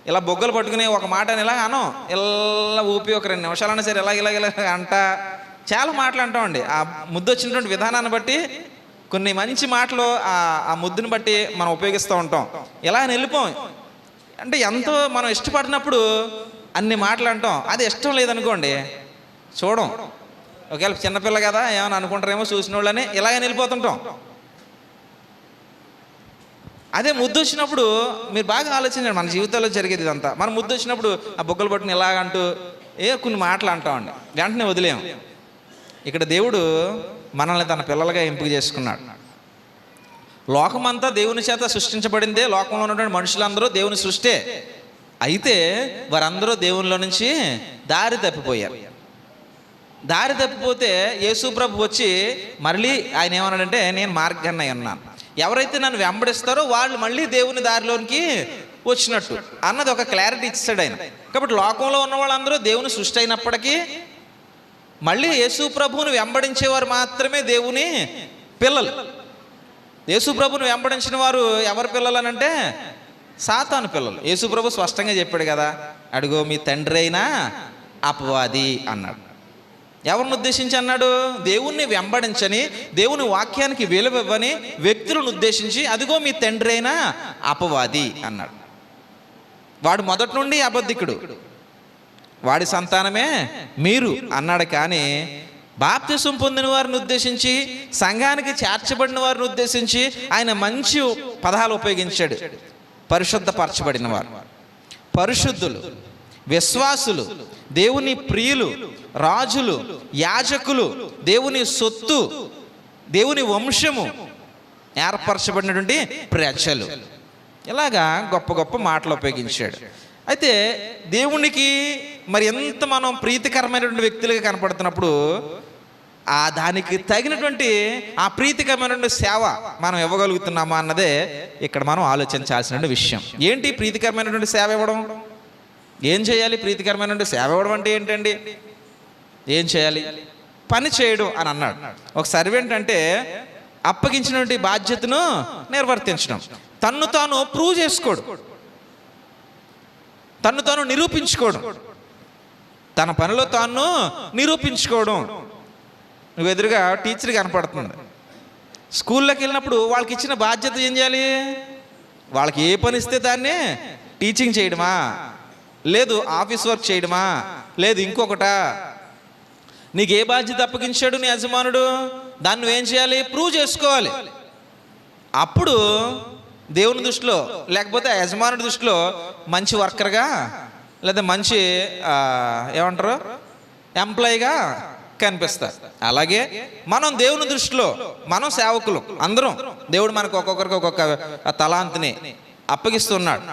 ఇలా బొగ్గలు పట్టుకుని ఒక మాటని ఇలా అనం, ఇలా ఊపి ఒక 2 నిమిషాలన్నా సరే ఇలా అంట చాలా మాట్లాడతామండి. ఆ ముద్దు వచ్చినటువంటి విధానాన్ని బట్టి కొన్ని మంచి మాటలు ఆ ముద్దుని బట్టి మనం ఉపయోగిస్తూ ఉంటాం. ఇలా వెళ్ళిపోం అంటే ఎంతో మనం ఇష్టపడినప్పుడు అన్ని మాటలు అంటాం. అది ఇష్టం లేదనుకోండి చూడం. ఒకవేళ చిన్నపిల్ల కదా ఏమైనా అనుకుంటారేమో చూసిన వాళ్ళని ఇలాగే వెళ్ళిపోతుంటాం. అదే ముద్దు వచ్చినప్పుడు మీరు బాగా ఆలోచించండి, మన జీవితంలో జరిగేది ఇదంతా. మనం ముద్దు వచ్చినప్పుడు ఆ బొగ్గలు పట్టుకుని ఇలాగంటూ కొన్ని మాటలు అంటామండి, వెంటనే వదిలేము. ఇక్కడ దేవుడు మనల్ని తన పిల్లలుగా ఎంపిక చేసుకున్నాడు. లోకమంతా దేవుని చేత సృష్టించబడిందే, లోకంలో ఉన్నటువంటి మనుషులందరూ దేవుని సృష్టే. అయితే వారందరూ దేవునిలో నుంచి దారి తప్పిపోయారు. దారి తప్పిపోతే యేసు ప్రభు వచ్చి మళ్ళీ ఆయన ఏమన్నాడంటే నేను మార్గాన్ని అయి ఉన్నాను, ఎవరైతే నన్ను వెంబడిస్తారో వాళ్ళు మళ్ళీ దేవుని దారిలోనికి వచ్చినట్టు అన్నది ఒక క్లారిటీ ఇచ్చాడు ఆయన. కాబట్టి లోకంలో ఉన్న వాళ్ళందరూ దేవుని సృష్టి అయినప్పటికీ మళ్ళీ యేసు ప్రభువుని వెంబడించేవారు మాత్రమే దేవుని పిల్లలు. యేసు ప్రభువుని వెంబడించిన వారు ఎవరి పిల్లలు అనంటే సాతాను పిల్లలు. యేసు ప్రభు స్పష్టంగా చెప్పాడు కదా, అడుగో మీ తండ్రి అయినా అపవాది అన్నాడు. ఎవరిని ఉద్దేశించి అన్నాడు? దేవుణ్ణి వెంబడించని, దేవుని వాక్యానికి విలువివ్వని వ్యక్తులను ఉద్దేశించి అదిగో మీ తండ్రి అయినా అపవాది అన్నాడు. వాడు మొదటి నుండి అబద్ధికుడు, వాడి సంతానమే మీరు అన్నాడు. కానీ బాప్తిసం పొందిన వారిని ఉద్దేశించి, సంఘానికి చేర్చబడిన వారిని ఉద్దేశించి ఆయన మంచి పదాలు ఉపయోగించాడు. పరిశుద్ధపరచబడిన వారు, పరిశుద్ధులు, విశ్వాసులు, దేవుని ప్రియులు, రాజులు, యాజకులు, దేవుని సొత్తు, దేవుని వంశము, ఏర్పరచబడినటువంటి ప్రజలు. ఇలాగా గొప్ప గొప్ప మాటలు ఉపయోగించాడు. అయితే దేవునికి మరి ఎంత మనం ప్రీతికరమైనటువంటి వ్యక్తులుగా కనపడుతున్నప్పుడు దానికి తగినటువంటి ఆ ప్రీతికరమైనటువంటి సేవ మనం ఇవ్వగలుగుతున్నామా అన్నదే ఇక్కడ మనం ఆలోచించాల్సిన విషయం. ఏంటి ప్రీతికరమైనటువంటి సేవ ఇవ్వడం? ఏం చేయాలి? ప్రీతికరమైనటువంటి సేవ ఇవ్వడం అంటే ఏంటండి? ఏం చేయాలి? పని చేయడం అని అన్నాడు. ఒక సర్వెంట్ అంటే అప్పగించినటువంటి బాధ్యతను నిర్వర్తించడం, తన్ను తాను ప్రూవ్ చేసుకోవడం, తన్ను తాను నిరూపించుకోవడం, తన పనిలో తాను నిరూపించుకోవడం. నువ్వు ఎదురుగా టీచర్ కనపడుతుంది, స్కూల్లోకి వెళ్ళినప్పుడు వాళ్ళకి ఇచ్చిన బాధ్యత ఏం చేయాలి? వాళ్ళకి ఏ పని ఇస్తే దాన్ని టీచింగ్ చేయడమా, లేదు ఆఫీస్ వర్క్ చేయడమా, లేదు ఇంకొకటా? నీకు ఏ బాధ్యత అప్పగించాడు నీ యజమానుడు, దాన్ని నువ్వేం చేయాలి? ప్రూవ్ చేసుకోవాలి. అప్పుడు దేవుని దృష్టిలో లేకపోతే ఆ యజమానుడి దృష్టిలో మంచి వర్కర్గా లేదా మంచి ఏమంటారు ఎంప్లాయీగా కనిపిస్తారు. అలాగే మనం దేవుని దృష్టిలో మనం సేవకులు అందరం, దేవుడు మనకు ఒక్కొక్కరికి ఒక్కొక్క తలాంతిని అప్పగిస్తున్నాడు.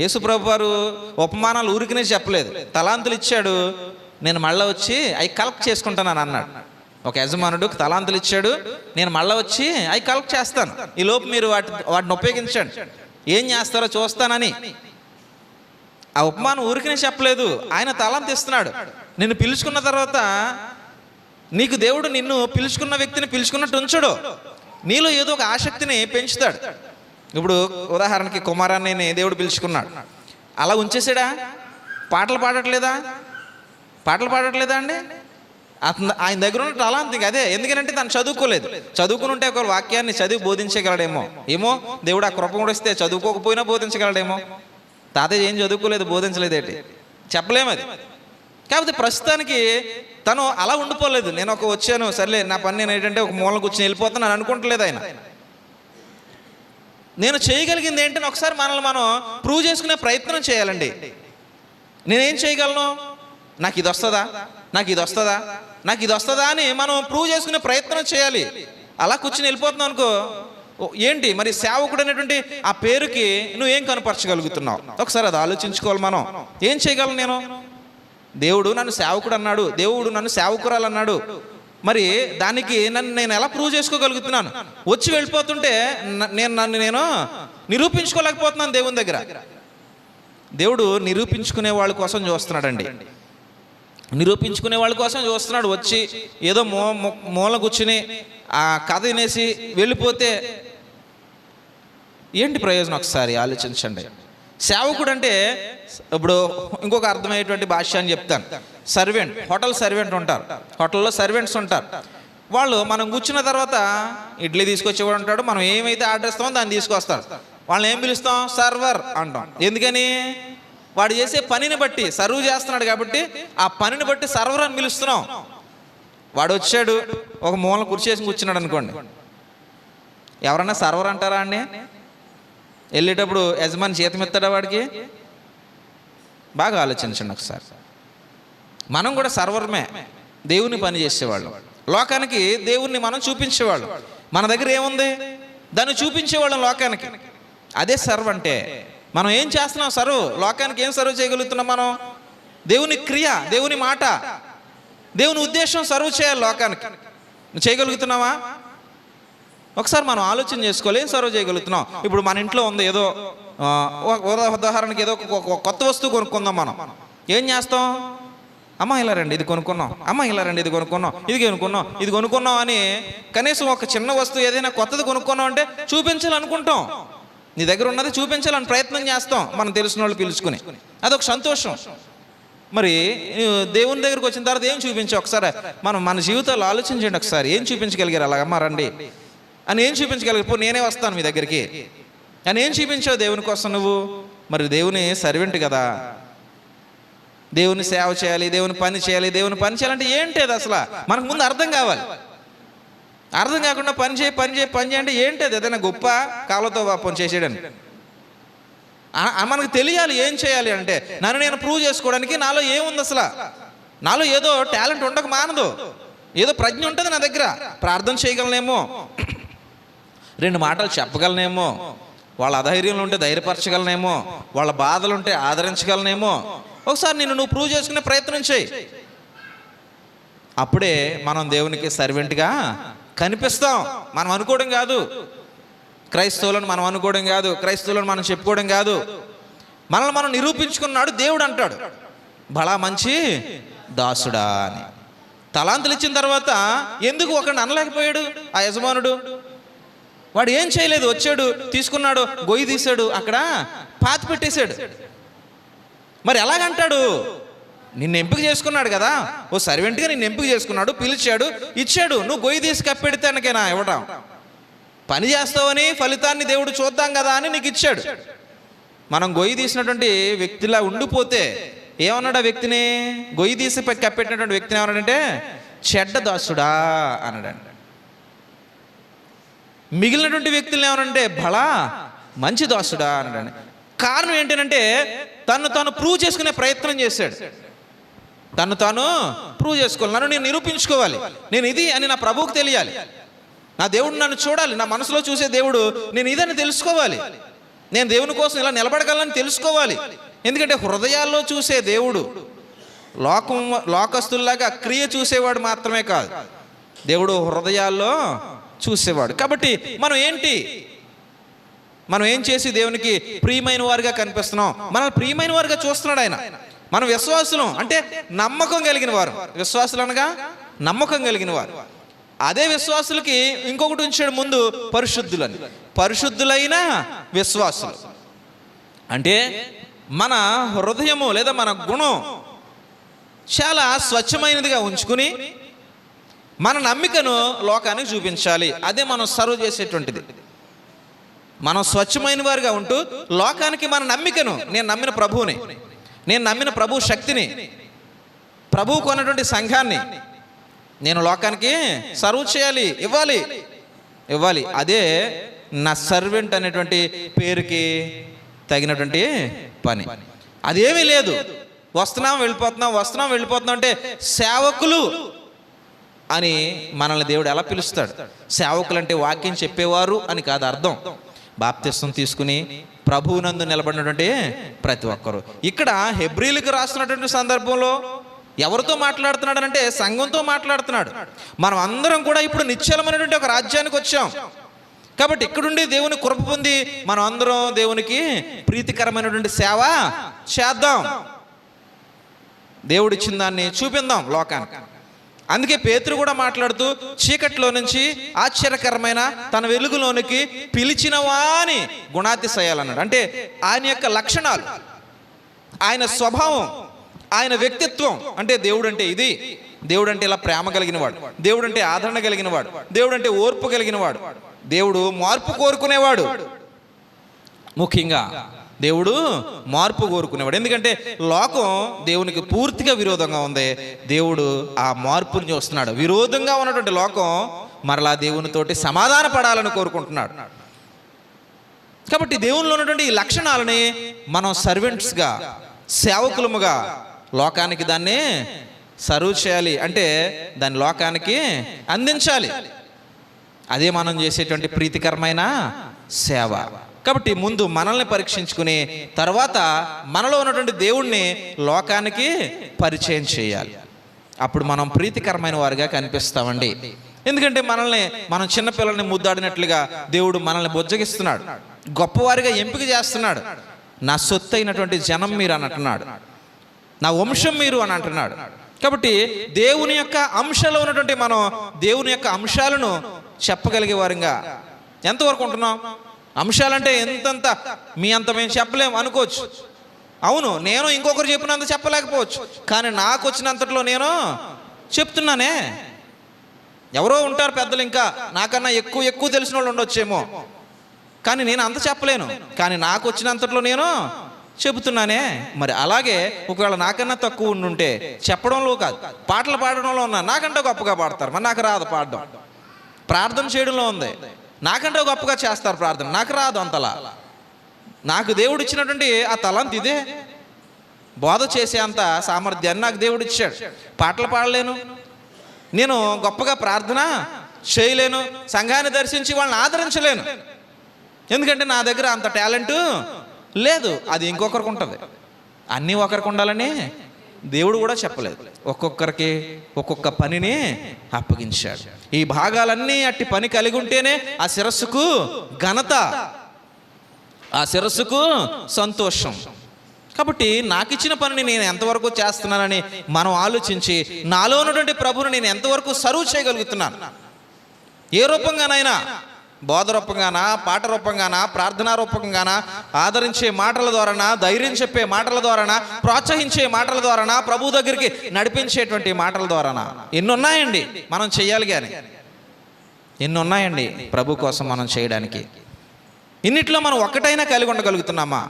యేసు ప్రభు వారు ఉపమానాలు ఊరికనే చెప్పలేదు, తలాంతులు ఇచ్చాడు, నేను మళ్ళీ వచ్చి అవి కలెక్ట్ చేసుకుంటానని అన్నాడు. ఒక యజమానుడు తలాంతులు ఇచ్చాడు, నేను మళ్ళీ వచ్చి అవి కలెక్ట్ చేస్తాను, ఈ లోపు మీరు వాటిని ఉపయోగించండి, ఏం చేస్తారో చూస్తానని. ఆ ఉపమానం ఊరికనే చెప్పలేదు, ఆయన తలాంతు ఇస్తున్నాడు. నిన్ను పిలుచుకున్న తర్వాత నీకు దేవుడు నిన్ను పిలుచుకున్న వ్యక్తిని పిలుచుకున్నట్టు ఉంచడు, నీలో ఏదో ఒక ఆసక్తిని పెంచుతాడు. ఇప్పుడు ఉదాహరణకి కుమారాన్ని దేవుడు పిలుచుకున్నాడు, అలా ఉంచేసాడా? పాటలు పాడట్లేదా? పాటలు పాడట్లేదా అండి? ఆయన దగ్గర ఉన్న టాలెంట్ ఇంకా అదే. ఎందుకంటే తను చదువుకోలేదు. చదువుకుని ఉంటే ఒక వాక్యాన్ని చదివి బోధించగలడేమో. ఏమో దేవుడు ఆ కృప కూడా ఇస్తే చదువుకోకపోయినా బోధించగలడేమో. తాతయ్య ఏం చదువుకోలేదు, బోధించలేదేంటి చెప్పలేము అది. కాకపోతే ప్రస్తుతానికి తను అలా ఉండిపోలేదు. నేను వచ్చాను సర్లే నా పని నేను ఏంటంటే ఒక మూల కూర్చొని వెళ్ళిపోతాను అని అనుకుంటలేదు ఆయన. నేను చేయగలిగింది ఏంటని ఒకసారి మనల్ని మనం ప్రూవ్ చేసుకునే ప్రయత్నం చేయాలండి. నేనేం చేయగలను, నాకు ఇది వస్తుందా, నాకు ఇది వస్తుందా, నాకు ఇది వస్తుందా అని మనం ప్రూవ్ చేసుకునే ప్రయత్నం చేయాలి. అలా కూర్చుని వెళ్ళిపోతున్నావు అనుకో, ఏంటి మరి సేవకుడు అనేటువంటి ఆ పేరుకి నువ్వేం కనపరచగలుగుతున్నావు? ఒకసారి అది ఆలోచించుకోవాలి. మనం ఏం చేయగలను? నేను దేవుడు నన్ను సేవకుడు అన్నాడు, దేవుడు నన్ను సేవకురాలు అన్నాడు. మరి దానికి నేను ఎలా ప్రూవ్ చేసుకోగలుగుతున్నాను? వచ్చి వెళ్ళిపోతుంటే నేను నిరూపించుకోలేకపోతున్నాను దేవుని దగ్గర. దేవుడు నిరూపించుకునే వాళ్ళ కోసం చూస్తున్నాడండి. నిరూపించుకునే వాళ్ళ కోసం చూస్తున్నాడు. వచ్చి ఏదో మూల కూర్చుని ఆ కథ వినేసి వెళ్ళిపోతే ఏంటి ప్రయోజనం? ఒకసారి ఆలోచించండి. సేవకుడు అంటే ఇప్పుడు ఇంకొక అర్థమయ్యేటువంటి భాష అని చెప్తాను. సర్వెంట్, హోటల్ సర్వెంట్ ఉంటారు, హోటల్లో సర్వెంట్స్ ఉంటారు. వాళ్ళు మనం కూర్చున్న తర్వాత ఇడ్లీ తీసుకొచ్చేవాడు ఉంటాడు, మనం ఏమైతే ఆర్డర్ ఇస్తామో దాన్ని తీసుకొస్తారు. వాళ్ళని ఏం పిలుస్తాం? సర్వర్ అంటాం. ఎందుకని? వాడు చేసే పనిని బట్టి, సర్వ్ చేస్తున్నాడు కాబట్టి ఆ పనిని బట్టి సర్వర్ అని పిలుస్తున్నాం. వాడు వచ్చాడు ఒక మూల కుర్చేసి కూర్చున్నాడు అనుకోండి, ఎవరన్నా సర్వర్ అంటారా అండి? వెళ్ళేటప్పుడు యజమాని జీతం ఇస్తాడా వాడికి? బాగా ఆలోచించండి ఒకసారి. మనం కూడా సర్వర్మే, దేవుని పని చేసేవాళ్ళం. లోకానికి దేవుణ్ణి మనం చూపించేవాళ్ళం. మన దగ్గర ఏముంది దాన్ని చూపించేవాళ్ళం లోకానికి. అదే సర్వ్ అంటే. మనం ఏం చేస్తున్నాం? సర్వ్. లోకానికి ఏం సర్వ్ చేయగలుగుతున్నాం మనం? దేవుని క్రియ, దేవుని మాట, దేవుని ఉద్దేశం సర్వ్ చేయాలి లోకానికి. నువ్వు చేయగలుగుతున్నావా? ఒకసారి మనం ఆలోచన చేసుకోవాలి. ఏం సర్వ్ చేయగలుగుతున్నాం? ఇప్పుడు మన ఇంట్లో ఉంది ఏదో ఉదాహరణకి ఏదో కొత్త వస్తువు కొనుక్కుందాం. మనం ఏం చేస్తాం? అమ్మ ఇలా రండి ఇది కొనుక్కున్నాం, అమ్మ ఇలా రండి ఇది కొనుక్కున్నాం, ఇది కొనుక్కున్నాం అని కనీసం ఒక చిన్న వస్తువు ఏదైనా కొత్తది కొనుక్కున్నాం అంటే చూపించాలనుకుంటాం. నీ దగ్గర ఉన్నది చూపించాలని ప్రయత్నం చేస్తాం మనం తెలిసిన వాళ్ళు పిలుచుకుని. అదొక సంతోషం. మరి దేవుని దగ్గరకు వచ్చిన తర్వాత ఏం చూపించావు? ఒకసారి మన జీవితాలు ఆలోచించండి. ఒకసారి ఏం చూపించగలిగారు? అలాగమ్మ రండి అని ఏం చూపించగలిగారు? ఇప్పుడు నేనే వస్తాను మీ దగ్గరికి అని ఏం చూపించావు దేవుని కోసం నువ్వు? మరి దేవుని సర్వెంట్ కదా, దేవుని సేవ చేయాలి, దేవుని పని చేయాలి. దేవుని పని చేయాలంటే ఏంటి అది అసలు మనకు ముందు అర్థం కావాలి. అర్థం కాకుండా పని చేయి అంటే ఏంటి అది? ఏదైనా గొప్ప కాళ్ళతో పాపం చేసేయడానికి మనకు తెలియాలి ఏం చేయాలి అంటే. నన్ను నేను ప్రూవ్ చేసుకోవడానికి నాలో ఏముంది అసలు? నాలో ఏదో టాలెంట్ ఉండక మానదు, ఏదో ప్రజ్ఞ ఉంటుంది నా దగ్గర. ప్రార్థన చేయగలనేమో, 2 మాటలు చెప్పగలనేమో, వాళ్ళ అధైర్యంలో ఉంటే ధైర్యపరచగలనేమో, వాళ్ళ బాధలు ఉంటే ఆదరించగలనేమో. ఒకసారి నువ్వు ప్రూవ్ చేసుకునే ప్రయత్నం చేయి. అప్పుడే మనం దేవునికి సర్వెంట్గా కనిపిస్తాం. మనం అనుకోవడం కాదు, క్రైస్తవులను మనం అనుకోవడం కాదు, క్రైస్తవులను మనం చెప్పుకోవడం కాదు. మనల్ని మనం నిరూపించుకున్నాడు దేవుడు. అంటాడు బలా మంచి దాసుడా అని. తలాంతులు ఇచ్చిన తర్వాత ఎందుకు ఒకరిని అనలేకపోయాడు ఆ యజమానుడు? వాడు ఏం చేయలేదు, వచ్చాడు, తీసుకున్నాడు, గొయ్యి తీశాడు, అక్కడ పాతి పెట్టేశాడు. మరి ఎలాగంటాడు? నిన్ను ఎంపిక చేసుకున్నాడు కదా, ఓ సర్వెంట్గా నిన్ను ఎంపిక చేసుకున్నాడు, పిలిచాడు, ఇచ్చాడు. నువ్వు గొయ్యి తీసి కప్పెడితే అనకేనా ఇవ్వటం? పని చేస్తావని ఫలితాన్ని దేవుడు చూద్దాం కదా అని నీకు ఇచ్చాడు. మనం గొయ్యి తీసినటువంటి వ్యక్తిలా ఉండిపోతే ఏమన్నాడు ఆ వ్యక్తిని? గొయ్యి తీసి కప్పెట్టినటువంటి వ్యక్తిని ఏమన్నాడంటే చెడ్డ దాసుడా అన్నాడండి. మిగిలినటువంటి వ్యక్తులను ఏమనంటే బలా మంచి దాసుడా అన్నాడండి. కారణం ఏంటంటే తను ప్రూవ్ చేసుకునే ప్రయత్నం చేశాడు. తను ప్రూవ్ చేసుకోవాలి, నన్ను నేను నిరూపించుకోవాలి, నేను ఇది అని నా ప్రభువుకు తెలియాలి, నా దేవుడు నన్ను చూడాలి, నా మనసులో చూసే దేవుడు నేను ఇదని తెలుసుకోవాలి, నేను దేవుని కోసం ఇలా నిలబడగలని తెలుసుకోవాలి. ఎందుకంటే హృదయాల్లో చూసే దేవుడు లోకస్తుల్లాగా క్రియ చూసేవాడు మాత్రమే కాదు, దేవుడు హృదయాల్లో చూసేవాడు. కాబట్టి మనం ఏం చేసి దేవునికి ప్రియమైన వారుగా కనిపిస్తున్నాం? మనల్ని ప్రియమైన వారుగా చూస్తున్నాడు ఆయన. మనం విశ్వాసులం అంటే నమ్మకం కలిగిన వారు. విశ్వాసులు అనగా నమ్మకం కలిగిన వారు. అదే విశ్వాసులకి ఇంకొకటి ఉంచాడు ముందు, పరిశుద్ధులని. పరిశుద్ధులైన విశ్వాసులు అంటే మన హృదయము లేదా మన గుణం చాలా స్వచ్ఛమైనదిగా ఉంచుకుని మన నమ్మికను లోకానికి చూపించాలి. అదే మనం సర్వ్ చేసేటువంటిది. మనం స్వచ్ఛమైన వారిగా ఉంటూ లోకానికి మన నమ్మికను, నేను నమ్మిన ప్రభువుని, నేను నమ్మిన ప్రభు శక్తిని, ప్రభువు కొన్నటువంటి సంఘాన్ని నేను లోకానికి సర్వ్ చేయాలి, ఇవ్వాలి. అదే నా సర్వెంట్ అనేటువంటి పేరుకి తగినటువంటి పని. అదేమీ లేదు. వస్తున్నాం వెళ్ళిపోతున్నాం అంటే సేవకులు అని మనల్ని దేవుడు ఎలా పిలుస్తాడు? సేవకులు అంటే వాక్యం చెప్పేవారు అని కాదు అర్థం. బాప్తిస్వం తీసుకుని ప్రభువునందు నిలబడినటువంటి ప్రతి ఒక్కరు. ఇక్కడ హెబ్రీలకు రాస్తున్నటువంటి సందర్భంలో ఎవరితో మాట్లాడుతున్నాడు అంటే సంఘంతో మాట్లాడుతున్నాడు. మనం అందరం కూడా ఇప్పుడు నిశ్చలమైనటువంటి ఒక రాజ్యానికి వచ్చాం. కాబట్టి ఇక్కడుండి దేవుని కృప పొంది మనం అందరం దేవునికి ప్రీతికరమైనటువంటి సేవ చేద్దాం. దేవుడిచ్చిన దాన్ని చూపిందాం లోకానికి. అందుకే పేతురు కూడా మాట్లాడుతూ చీకట్లో నుంచి ఆశ్చర్యకరమైన తన వెలుగులోనికి పిలిచిన వాని గుణాతిశయాలన్నాడు. అంటే ఆయన యొక్క లక్షణాలు, ఆయన స్వభావం, ఆయన వ్యక్తిత్వం. అంటే దేవుడు అంటే ఇది, దేవుడు అంటే ఇలా ప్రేమ కలిగినవాడు, దేవుడు అంటే ఆదరణ కలిగినవాడు, దేవుడు అంటే ఓర్పు కలిగినవాడు, దేవుడు మార్పు కోరుకునేవాడు. ముఖ్యంగా దేవుడు మార్పు కోరుకునేవాడు. ఎందుకంటే లోకం దేవునికి పూర్తిగా విరోధంగా ఉంది. దేవుడు ఆ మార్పుని చూస్తున్నాడు. విరోధంగా ఉన్నటువంటి లోకం మరలా దేవునితోటి సమాధాన పడాలని కోరుకుంటున్నాడు. కాబట్టి దేవునిలో ఉన్నటువంటి ఈ లక్షణాలని మనం సర్వెంట్స్గా, సేవకులముగా లోకానికి దాన్ని సర్వ్ చేయాలి. అంటే దాన్ని లోకానికి అందించాలి. అదే మనం చేసేటువంటి ప్రీతికరమైన సేవ. కాబట్టి ముందు మనల్ని పరీక్షించుకుని తర్వాత మనలో ఉన్నటువంటి దేవుణ్ణి లోకానికి పరిచయం చేయాలి. అప్పుడు మనం ప్రీతికరమైన వారిగా కనిపిస్తామండి. ఎందుకంటే మనం చిన్నపిల్లల్ని ముద్దాడినట్లుగా దేవుడు మనల్ని బుజ్జగిస్తున్నాడు, గొప్పవారిగా ఎంపిక చేస్తున్నాడు. నా సొత్తు అయినటువంటి జనం మీరు అని అంటున్నాడు, నా వంశం మీరు అని అంటున్నాడు. కాబట్టి దేవుని యొక్క అంశాలు ఉన్నటువంటి మనం దేవుని యొక్క అంశాలను చెప్పగలిగే వారిగా ఎంతవరకు ఉంటున్నాం? అంశాలంటే ఎంతంత మీ అంత మేము చెప్పలేము అనుకోవచ్చు. అవును, నేను ఇంకొకరు చెప్పినంత చెప్పలేకపోవచ్చు, కానీ నాకు వచ్చినంతట్లో నేను చెప్తున్నానే. ఎవరో ఉంటారు పెద్దలు ఇంకా నాకన్నా ఎక్కువ తెలిసిన వాళ్ళు ఉండొచ్చేమో, కానీ నేను అంత చెప్పలేను. కానీ నాకు వచ్చినంతట్లో నేను చెబుతున్నానే. మరి అలాగే ఒకవేళ నాకన్నా తక్కువ ఉండుంటే చెప్పడంలో కాదు, పాటలు పాడడంలో ఉన్నా నాకంటే గొప్పగా పాడతారు, మరి నాకు రాదు పాడడం. ప్రార్థన చేయడంలో ఉంది, నాకంటే గొప్పగా చేస్తారు ప్రార్థన, నాకు రాదు అంతలా. నాకు దేవుడు ఇచ్చినటువంటి ఆ తలంత ఇదే. బోధ చేసే అంత సామర్థ్యాన్ని నాకు దేవుడు ఇచ్చాడు. పాటలు పాడలేను, నేను గొప్పగా ప్రార్థన చేయలేను, సంఘాన్ని దర్శించి వాళ్ళని ఆదరించలేను. ఎందుకంటే నా దగ్గర అంత టాలెంట్ లేదు. అది ఇంకొకరికి ఉంటుంది. అన్నీ ఒకరికి ఉండాలని దేవుడు కూడా చెప్పలేదు. ఒక్కొక్కరికి ఒక్కొక్క పనిని అప్పగించాడు. ఈ భాగాలన్నీ అట్టి పని కలిగి ఉంటేనే ఆ శిరస్సుకు ఘనత, ఆ శిరస్సుకు సంతోషం. కాబట్టి నాకు ఇచ్చిన పనిని నేను ఎంతవరకు చేస్తున్నానని మనం ఆలోచించి నాలో ఉన్నటువంటి ప్రభువుని నేను ఎంతవరకు సర్వ్ చేయగలుగుతున్నాను. ఏ రూపంగానైనా, బోధ రూపంగానా, పాట రూపంగానా, ప్రార్థనా రూపంగానా, ఆదరించే మాటల ద్వారానా, ధైర్యం చెప్పే మాటల ద్వారానా, ప్రోత్సహించే మాటల ద్వారానా, ప్రభు దగ్గరికి నడిపించేటువంటి మాటల ద్వారానా, ఎన్నున్నాయండి మనం చెయ్యాలి. కానీ ఎన్నున్నాయండి ప్రభు కోసం మనం చేయడానికి. ఇన్నిట్లో మనం ఒక్కటైనా కలిగి ఉండగలుగుతున్నామా?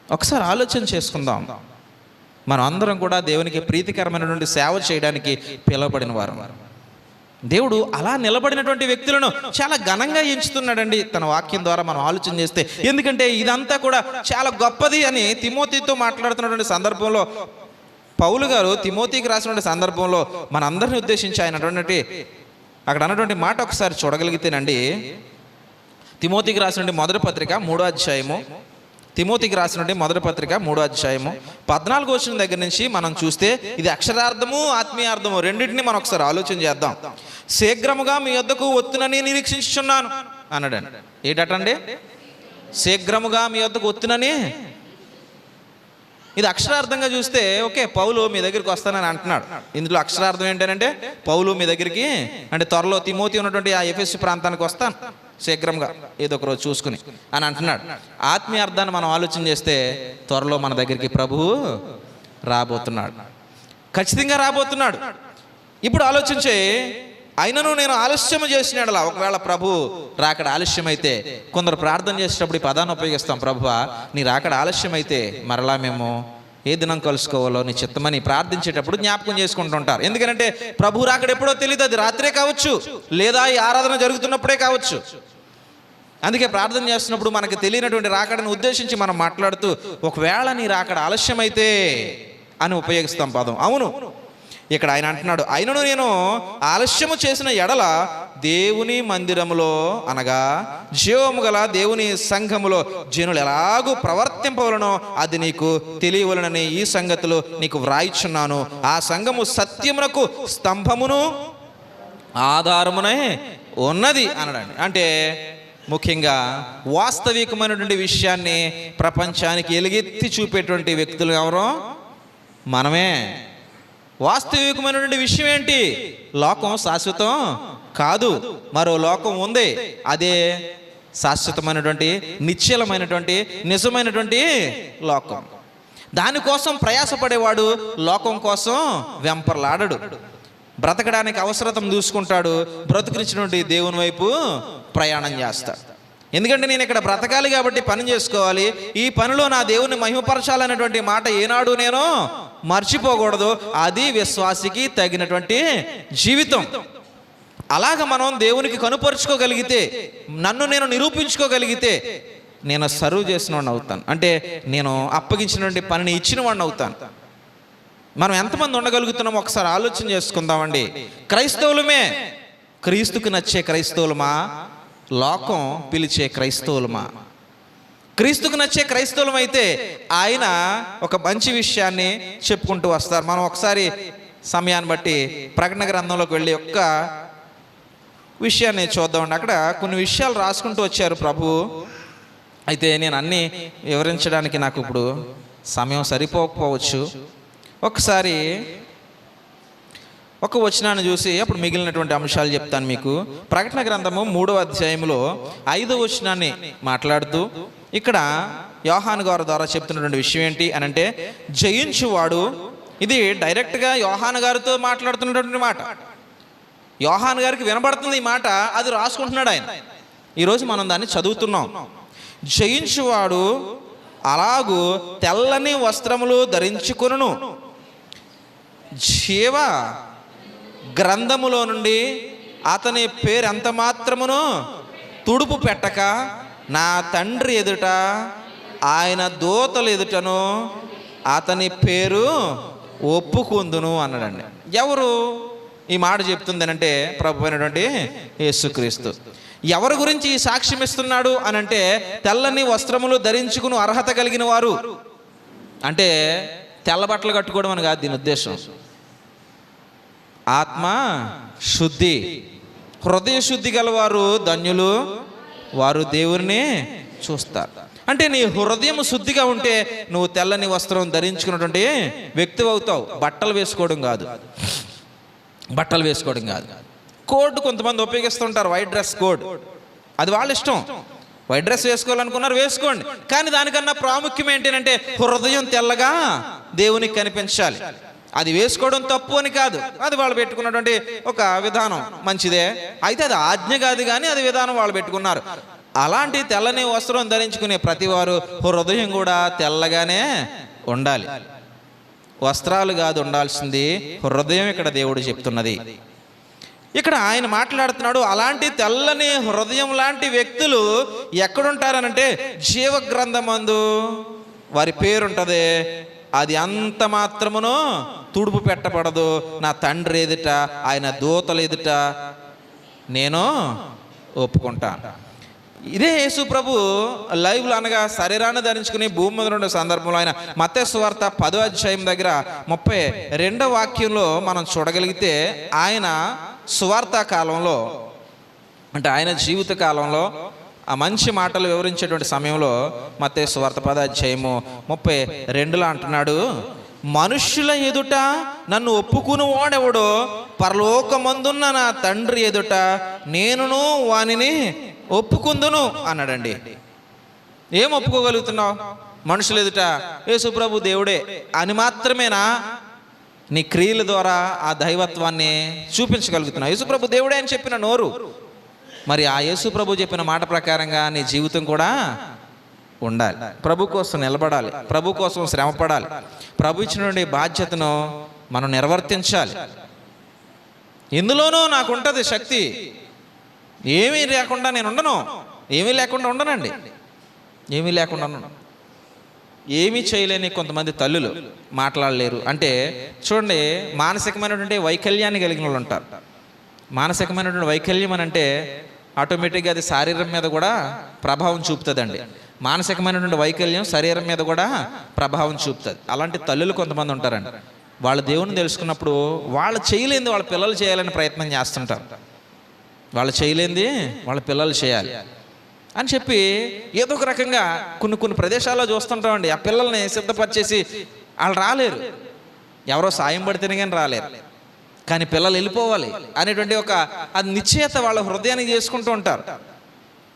ఒకసారి ఆలోచన చేసుకుందాం. మనం అందరం కూడా దేవునికి ప్రీతికరమైనటువంటి సేవ చేయడానికి పిలువబడిన వారు. దేవుడు అలా నిలబడినటువంటి వ్యక్తులను చాలా ఘనంగా ఎంచుతున్నాడండి తన వాక్యం ద్వారా మనం ఆలోచన చేస్తే. ఎందుకంటే ఇదంతా కూడా చాలా గొప్పది అని తిమోతితో మాట్లాడుతున్నటువంటి సందర్భంలో పౌలు గారు తిమోతికి రాసినటువంటి సందర్భంలో మనందరిని ఉద్దేశించి ఆయన అక్కడ అన్నటువంటి మాట ఒకసారి చూడగలిగితేనండి, తిమోతికి రాసినటువంటి మొదటి పత్రిక 3వ అధ్యాయము, తిమోతికి రాసినటువంటి మొదటి పత్రిక 3వ అధ్యాయము 14వ వచనం దగ్గర నుంచి మనం చూస్తే ఇది అక్షరార్థము ఆత్మీయార్థము రెండింటిని మనం ఒకసారి ఆలోచన చేద్దాం. శీఘ్రముగా మీ వద్దకు వత్తునని నిరీక్షించుచున్నాను అన్నాడండి. ఏంటండి? శీఘ్రముగా మీ వద్దకు వత్తునని. ఇది అక్షరార్థంగా చూస్తే ఓకే, పౌలు మీ దగ్గరికి వస్తానని అంటున్నాడు. ఇందులో అక్షరార్థం ఏంటంటే పౌలు మీ దగ్గరికి అంటే త్వరలో తిమోతి ఉన్నటువంటి ఆ ఎఫెసు ప్రాంతానికి వస్తాను శీఘ్రంగా ఏదో ఒక రోజు చూసుకుని అని అంటున్నాడు. ఆత్మీయ అర్థాన్ని మనం ఆలోచన చేస్తే త్వరలో మన దగ్గరికి ప్రభువు రాబోతున్నాడు. ఖచ్చితంగా రాబోతున్నాడు. ఇప్పుడు ఆలోచించే, అయినను నేను ఆలస్యం చేసినాడలా, ఒకవేళ ప్రభు రాకడ ఆలస్యమైతే, కొందరు ప్రార్థన చేసేటప్పుడు ఈ పదాన్ని ఉపయోగిస్తాం, ప్రభువా నీ రాకడ ఆలస్యమైతే మరలా మేము ఏ దినం కలుసుకోవాలో నీ చిత్తమని ప్రార్థించేటప్పుడు జ్ఞాపకం చేసుకుంటుంటారు. ఎందుకంటే ప్రభు రాకడ ఎప్పుడో తెలియదు, అది రాత్రే కావచ్చు, లేదా ఈ ఆరాధన జరుగుతున్నప్పుడే కావచ్చు. అందుకే ప్రార్థన చేస్తున్నప్పుడు మనకి తెలియనటువంటి రాకడను ఉద్దేశించి మనం మాట్లాడుతూ ఒకవేళ నీ రాకడ ఆలస్యమైతే అని ఉపయోగిస్తాం పదం. అవును, ఇక్కడ ఆయన అంటున్నాడు, అయినను నేను ఆలస్యము చేసిన ఎడల దేవుని మందిరములో అనగా జీవము గల దేవుని సంఘములో జనులు ఎలాగూ ప్రవర్తింపవలనో అది నీకు తెలియవలనని ఈ సంగతులు నీకు వ్రాయిచున్నాను. ఆ సంఘము సత్యమునకు స్తంభమును ఆధారమునే ఉన్నది అనడండి. అంటే ముఖ్యంగా వాస్తవికమైనటువంటి విషయాన్ని ప్రపంచానికి ఎలుగెత్తి చూపేటువంటి వ్యక్తులు ఎవరో మనమే. వాస్తవికమైనటువంటి విషయం ఏంటి? లోకం శాశ్వతం కాదు, మరో లోకం ఉంది, అదే శాశ్వతమైనటువంటి నిశ్చలమైనటువంటి నిజమైనటువంటి లోకం. దానికోసం ప్రయాసపడేవాడు లోకం కోసం వెంపర్లాడడు, బ్రతకడానికి అవసరతను చూసుకుంటాడు, బ్రతుకునిచ్చినటువంటి దేవుని వైపు ప్రయాణం చేస్తాడు. ఎందుకంటే నేను ఇక్కడ బ్రతకాలి కాబట్టి పని చేసుకోవాలి, ఈ పనిలో నా దేవుని మహిమపరచాలనేటువంటి మాట ఏనాడు నేను మర్చిపోకూడదు. అది విశ్వాసికి తగినటువంటి జీవితం. అలాగ మనం దేవునికి కనుపరుచుకోగలిగితే, నన్ను నేను నిరూపించుకోగలిగితే నేను సర్వ్ చేసిన వాడిని అవుతాను, అంటే నేను అప్పగించినటువంటి పనిని ఇచ్చిన వాడిని అవుతాను. మనం ఎంతమంది ఉండగలుగుతున్నామో ఒకసారి ఆలోచన చేసుకుందామండి. క్రైస్తవులమే, క్రీస్తుకు నచ్చే క్రైస్తవులమా, లోకం పిలిచే క్రైస్తవులమా? క్రీస్తుకు నచ్చే క్రైస్తవులం అయితే ఆయన ఒక మంచి విషయాన్ని చెప్పుకుంటూ వస్తారు. మనం ఒకసారి సమయాన్ని బట్టి ప్రకటన గ్రంథంలోకి వెళ్ళి ఒక్క విషయాన్ని చూద్దామండి. అక్కడ కొన్ని విషయాలు రాసుకుంటూ వచ్చారు ప్రభు. అయితే నేను అన్నీ వివరించడానికి నాకు ఇప్పుడు సమయం సరిపోకపోవచ్చు. ఒకసారి ఒక వచనాన్ని చూసి అప్పుడు మిగిలినటువంటి అంశాలు చెప్తాను మీకు. ప్రకటన గ్రంథము 3వ అధ్యాయంలో 5వ వచనాన్ని మాట్లాడుతూ ఇక్కడ యోహాను గారి ద్వారా చెప్తున్నటువంటి విషయం ఏంటి అని అంటే, జయించువాడు, ఇది డైరెక్ట్గా యోహాను గారితో మాట్లాడుతున్నటువంటి మాట. యోహాను గారికి వినబడుతుంది ఈ మాట, అది రాసుకుంటున్నాడు ఆయన. ఈరోజు మనం దాన్ని చదువుతున్నాం. జయించువాడు అలాగూ తెల్లని వస్త్రములు ధరించుకొనును, జీవ గ్రంథములో నుండి అతని పేరు ఎంత మాత్రమును తుడుపు పెట్టక నా తండ్రి ఎదుట ఆయన దూతల ఎదుటను అతని పేరు ఒప్పుకుందును అన్నాడండి. ఎవరు ఈ మాట చెప్తుంది అంటే ప్రభు అయినటువంటి యేసుక్రీస్తు. ఎవరి గురించి ఈ సాక్ష్యం ఇస్తున్నాడు అని అంటే, తెల్లని వస్త్రములు ధరించుకుని అర్హత కలిగిన వారు. అంటే తెల్ల బట్టలు కట్టుకోవడం అని కాదు దీని ఉద్దేశం. ఆత్మ శుద్ధి, హృదయ శుద్ధి గలవారు ధన్యులు, వారు దేవుని చూస్తారు. అంటే నీ హృదయం శుద్ధిగా ఉంటే నువ్వు తెల్లని వస్త్రం ధరించుకున్నటువంటి వ్యక్తి అవుతావు. బట్టలు వేసుకోవడం కాదు, బట్టలు వేసుకోవడం కాదు. కోడ్ కొంతమంది ఉపయోగిస్తుంటారు, వైట్ డ్రెస్ కోడ్, అది వాళ్ళ ఇష్టం. వైట్ డ్రెస్ వేసుకోవాలనుకున్నారు వేసుకోండి, కానీ దానికన్నా ప్రాముఖ్యం ఏంటంటే హృదయం తెల్లగా దేవునికి కనిపించాలి. అది వేసుకోవడం తప్పు అని కాదు, అది వాళ్ళు పెట్టుకున్నటువంటి ఒక విధానం మంచిదే, అయితే అది ఆజ్ఞ కాదు, కానీ అది విధానం వాళ్ళు పెట్టుకున్నారు. అలాంటి తెల్లని వస్త్రం ధరించుకునే ప్రతి వారు హృదయం కూడా తెల్లగానే ఉండాలి. వస్త్రాలు కాదు ఉండాల్సింది, హృదయం ఇక్కడ దేవుడు చెప్తున్నది. ఇక్కడ ఆయన మాట్లాడుతున్నాడు, అలాంటి తెల్లని హృదయం లాంటి వ్యక్తులు ఎక్కడుంటారనంటే జీవ గ్రంథమందు వారి పేరుంటది, అది అంత మాత్రమును తుడుపు పెట్టబడదు. నా తండ్రి ఎదుట ఆయన దూతల ఎదుట నేను ఒప్పుకుంటాను. ఇదే యేసు ప్రభు లైవ్లో అనగా శరీరాన్ని ధరించుకుని భూమి మీద ఉండే సందర్భంలో ఆయన మత్తయి సువార్త 10వ అధ్యాయం దగ్గర 32వ వాక్యంలో మనం చూడగలిగితే, ఆయన సువార్త కాలంలో అంటే ఆయన జీవిత కాలంలో ఆ మంచి మాటలు వివరించేటువంటి సమయంలో మత్తయి సువార్త 10వ అధ్యాయము 32లో అంటున్నాడు, మనుష్యుల ఎదుట నన్ను ఒప్పుకుని వాడెవడో పరలోకమందున్న నా తండ్రి ఎదుట నేనును వానిని ఒప్పుకుందును అన్నాడండి. ఏం ఒప్పుకోగలుగుతున్నావు? మనుషుల ఎదుట యేసు ప్రభు దేవుడే అని మాత్రమేనా? నీ క్రియల ద్వారా ఆ దైవత్వాన్ని చూపించగలుగుతున్నావు. యేసుప్రభు దేవుడే అని చెప్పిన నోరు, మరి ఆ యేసుప్రభు చెప్పిన మాట ప్రకారంగా నీ జీవితం కూడా ఉండాలి. ప్రభు కోసం నిలబడాలి, ప్రభు కోసం శ్రమపడాలి, ప్రభు ఇచ్చినటువంటి బాధ్యతను మనం నిర్వర్తించాలి. ఇందులోనూ నాకు ఉంటుంది శక్తి, ఏమీ లేకుండా నేను ఉండను, ఏమీ లేకుండా ఉండనండి, ఏమీ లేకుండా ఉండను. ఏమీ చేయలేని కొంతమంది తల్లులు మాట్లాడలేరు అంటే చూడండి, మానసికమైనటువంటి వైకల్యాన్ని కలిగిన వాళ్ళు ఉంటారు. మానసికమైనటువంటి వైకల్యం అని అంటే ఆటోమేటిక్గా అది శరీరం మీద కూడా ప్రభావం చూపుతుందండి. మానసికమైనటువంటి వైకల్యం శరీరం మీద కూడా ప్రభావం చూపుతుంది. అలాంటి తల్లులు కొంతమంది ఉంటారండి. వాళ్ళు దేవుని తెలుసుకున్నప్పుడు వాళ్ళు చేయలేంది వాళ్ళ పిల్లలు చేయాలని ప్రయత్నం చేస్తుంటారు. వాళ్ళు చేయలేంది వాళ్ళ పిల్లలు చేయాలి అని చెప్పి ఏదో ఒక రకంగా కొన్ని ప్రదేశాల్లో చూస్తుంటామండి. ఆ పిల్లల్ని సిద్ధపరిచేసి వాళ్ళు రాలేరు, ఎవరో సాయం పడితేనే కానీ రాలేరు, కానీ పిల్లలు వెళ్ళిపోవాలి అనేటువంటి ఒక అది నిశ్చయత వాళ్ళ హృదయానికి చేసుకుంటూ ఉంటారు.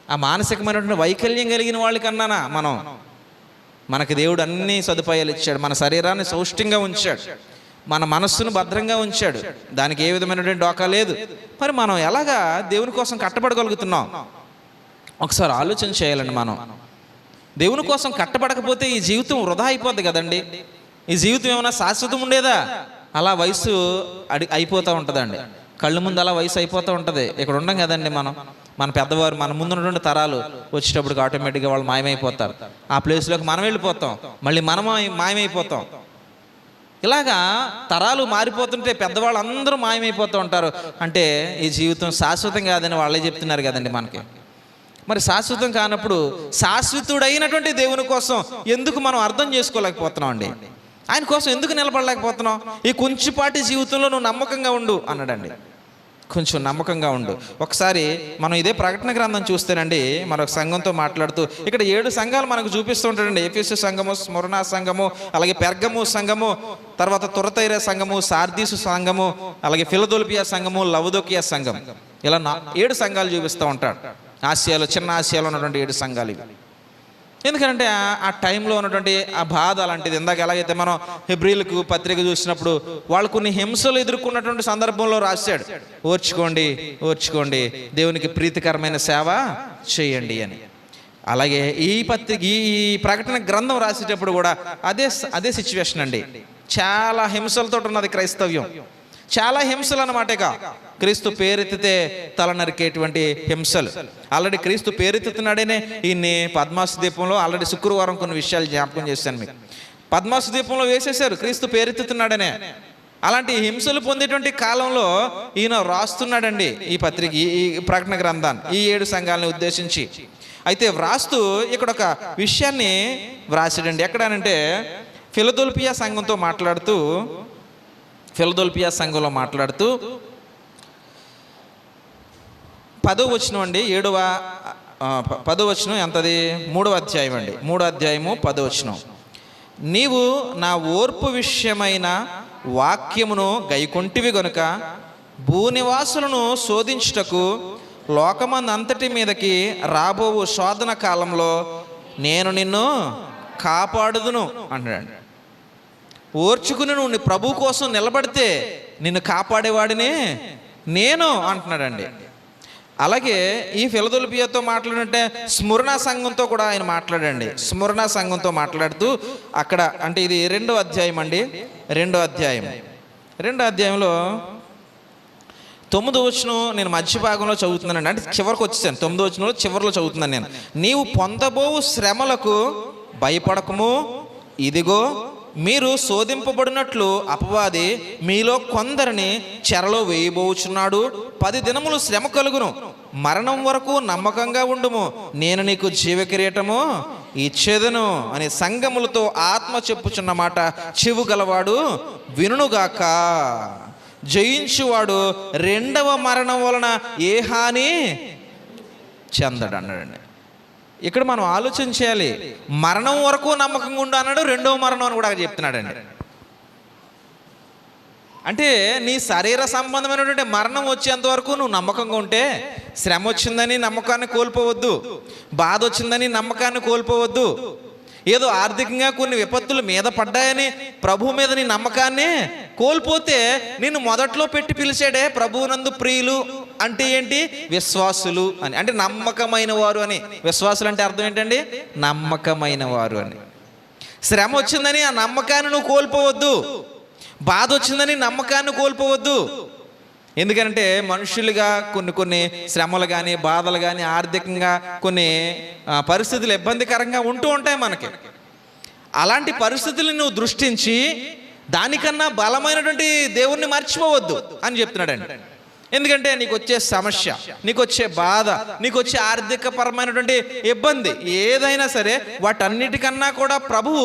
ఆ మానసికమైనటువంటి వైకల్యం కలిగిన వాళ్ళకన్నా మనకి దేవుడు అన్ని సదుపాయాలు ఇచ్చాడు, మన శరీరాన్ని సౌష్ఠంగా ఉంచాడు, మన మనస్సును భద్రంగా ఉంచాడు, దానికి ఏ విధమైనటువంటి డోకా లేదు. మరి మనం ఎలాగా దేవుని కోసం కట్టబడగలుగుతున్నాం? ఒకసారి ఆలోచన చేయాలండి. మనం దేవుని కోసం కట్టబడకపోతే ఈ జీవితం వృధా అయిపోద్ది కదండి. ఈ జీవితం ఏమైనా శాశ్వతం ఉండేదా? అలా వయసు అయిపోతూ ఉంటుందండి, కళ్ళు ముందు అలా వయసు అయిపోతూ ఉంటుంది. ఇక్కడ ఉండం కదండి మన పెద్దవారు, మన ముందున్నటువంటి తరాలు వచ్చేటప్పటికి ఆటోమేటిక్గా వాళ్ళు మాయమైపోతారు. ఆ ప్లేస్లోకి మనం వెళ్ళిపోతాం, మళ్ళీ మనం మాయమైపోతాం. ఇలాగా తరాలు మారిపోతుంటే పెద్దవాళ్ళు అందరూ మాయమైపోతూ ఉంటారు. అంటే ఈ జీవితం శాశ్వతం కాదని వాళ్ళే చెప్తున్నారు కదండి మనకి. మరి శాశ్వతం కానప్పుడు శాశ్వతుడైనటువంటి దేవుని కోసం ఎందుకు మనం అర్థం చేసుకోలేకపోతున్నాం అండి? ఆయన కోసం ఎందుకు నిలబడలేకపోతున్నాం? ఈ కొంచెంపాటి జీవితంలో నువ్వు నమ్మకంగా ఉండు అన్నాడండి. కొంచెం నమ్మకంగా ఉండు. ఒకసారి మనం ఇదే ప్రకటన గ్రంథం చూస్తేనండి, మరొక సంఘంతో మాట్లాడుతూ ఇక్కడ 7 సంఘాలు మనకు చూపిస్తూ ఉంటాడండి. ఎఫెసు సంఘము, స్ముర్నా సంఘము, అలాగే పెర్గము సంఘము, తర్వాత తురతైర సంఘము, సార్దీసు సంఘము, అలాగే ఫిలదెల్ఫియా సంఘము, లవదోకియా సంఘం, ఇలా 7 సంఘాలు చూపిస్తూ ఉంటాడు. ఆసియాలో, చిన్న ఆసియాలో ఉన్నటువంటి 7 సంఘాలు ఇవి. ఎందుకంటే ఆ టైంలో ఉన్నటువంటి ఆ బాధ అలాంటిది. ఇందాక ఎలాగైతే మనం హెబ్రీలకు పత్రిక చూసినప్పుడు వాళ్ళు కొన్ని హింసలు ఎదుర్కొన్నటువంటి సందర్భంలో రాశాడు, ఓర్చుకోండి, దేవునికి ప్రీతికరమైన సేవ చేయండి అని. అలాగే ఈ ప్రకటన గ్రంథం రాసేటప్పుడు కూడా అదే సిచ్యువేషన్ అండి. చాలా హింసలతో ఉన్నది క్రైస్తవ్యం, చాలా హింసలు అన్నమాటగా. క్రీస్తు పేరెత్తితే తల నరికేటువంటి హింసలు. ఆల్రెడీ క్రీస్తు పేరెత్తుతున్నాడనే ఈయన్ని పద్మాసు దీపంలో ఆల్రెడీ శుక్రవారం కొన్ని విషయాలు జ్ఞాపకం చేశాను మీకు. పద్మాసు దీపంలో వేసేశారు క్రీస్తు పేరెత్తుతున్నాడనే. అలాంటి హింసలు పొందేటువంటి కాలంలో ఈయన రాస్తున్నాడండి ఈ పత్రిక, ఈ ప్రకటన గ్రంథాన్ని ఈ 7 సంఘాలని ఉద్దేశించి. అయితే వ్రాస్తూ ఇక్కడ ఒక విషయాన్ని వ్రాసాడండి. ఎక్కడనంటే ఫిలదెల్ఫియా సంఘంతో మాట్లాడుతూ, ఫిలదెల్ఫియా సంఘంలో మాట్లాడుతూ 10వ వచనం అండి, 10వ వచనం ఎంతది? 3వ అధ్యాయం అండి, 3వ అధ్యాయము 10వ వచనం. నీవు నా ఓర్పు విషయమైన వాక్యమును గైకొంటివి గనుక భూనివాసులను శోధించుటకు లోకమందంతటి మీదకి రాబోవు శోధన కాలంలో నేను నిన్ను కాపాడుదును అంటాడు. ఓర్చుకుని నువ్వు ప్రభు కోసం నిలబడితే నిన్ను కాపాడేవాడిని నేను అంటున్నాడండి. అలాగే ఈ ఫిలదెల్ఫియాతో మాట్లాడినట్టే స్ముర్నా సంఘంతో కూడా ఆయన మాట్లాడండి. స్ముర్నా సంఘంతో మాట్లాడుతూ అక్కడ అంటే ఇది 2వ అధ్యాయం అండి, 2వ అధ్యాయంలో 9వ వచనం నేను మధ్య భాగంలో చదువుతున్నానండి, అంటే చివరికి వచ్చేసాను. 9వ వచనంలో చివరిలో చదువుతున్నాను నేను. నీవు పొందబోవు శ్రమలకు భయపడకము, ఇదిగో మీరు శోధింపబడినట్లు అపవాది మీలో కొందరిని చెరలో వేయబోచున్నాడు. 10 దినములు శ్రమ కలుగును, మరణం వరకు నమ్మకంగా ఉండుము, నేను నీకు జీవకిరీటము ఇచ్చేదను అని సంఘములతో ఆత్మ చెప్పుచున్న మాట చెవు గలవాడు వినుగాక. జయించువాడు 2వ మరణం వలన ఏ హాని చెందడు అన్నాడండి. ఇక్కడ మనం ఆలోచన చేయాలి. మరణం వరకు నమ్మకంగా ఉండు అన్నాడు, 2వ మరణం అని కూడా చెప్తున్నాడండి. అంటే నీ శరీర సంబంధమైనటువంటి మరణం వచ్చేంత వరకు నువ్వు నమ్మకంగా ఉంటే, శ్రమ వచ్చిందని నమ్మకాన్ని కోల్పోవద్దు, బాధ వచ్చిందని నమ్మకాన్ని కోల్పోవద్దు. ఏదో ఆర్థికంగా కొన్ని విపత్తులు మీద పడ్డాయని ప్రభు మీద నీ నమ్మకాన్ని కోల్పోతే నిన్ను మొదట్లో పెట్టి పిలిచాడే ప్రభువునందు ప్రియులు అంటే ఏంటి? విశ్వాసులు అని, అంటే నమ్మకమైన వారు అని. విశ్వాసులు అంటే అర్థం ఏంటండి? నమ్మకమైన వారు అని. శ్రమ వచ్చిందని ఆ నమ్మకాన్ని నువ్వు కోల్పోవద్దు, బాధ వచ్చిందని నమ్మకాన్ని కోల్పోవద్దు. ఎందుకంటే మనుషులుగా కొన్ని శ్రమలు కానీ బాధలు కానీ ఆర్థికంగా కొన్ని పరిస్థితులు ఇబ్బందికరంగా ఉంటూ ఉంటాయి మనకి. అలాంటి పరిస్థితులను నువ్వు దృష్టించి దానికన్నా బలమైనటువంటి దేవుణ్ణి మర్చిపోవద్దు అని చెప్తున్నాడండి. ఎందుకంటే నీకు వచ్చే సమస్య, నీకు వచ్చే బాధ, నీకు వచ్చే ఆర్థికపరమైనటువంటి ఇబ్బంది ఏదైనా సరే వాటన్నిటికన్నా కూడా ప్రభువు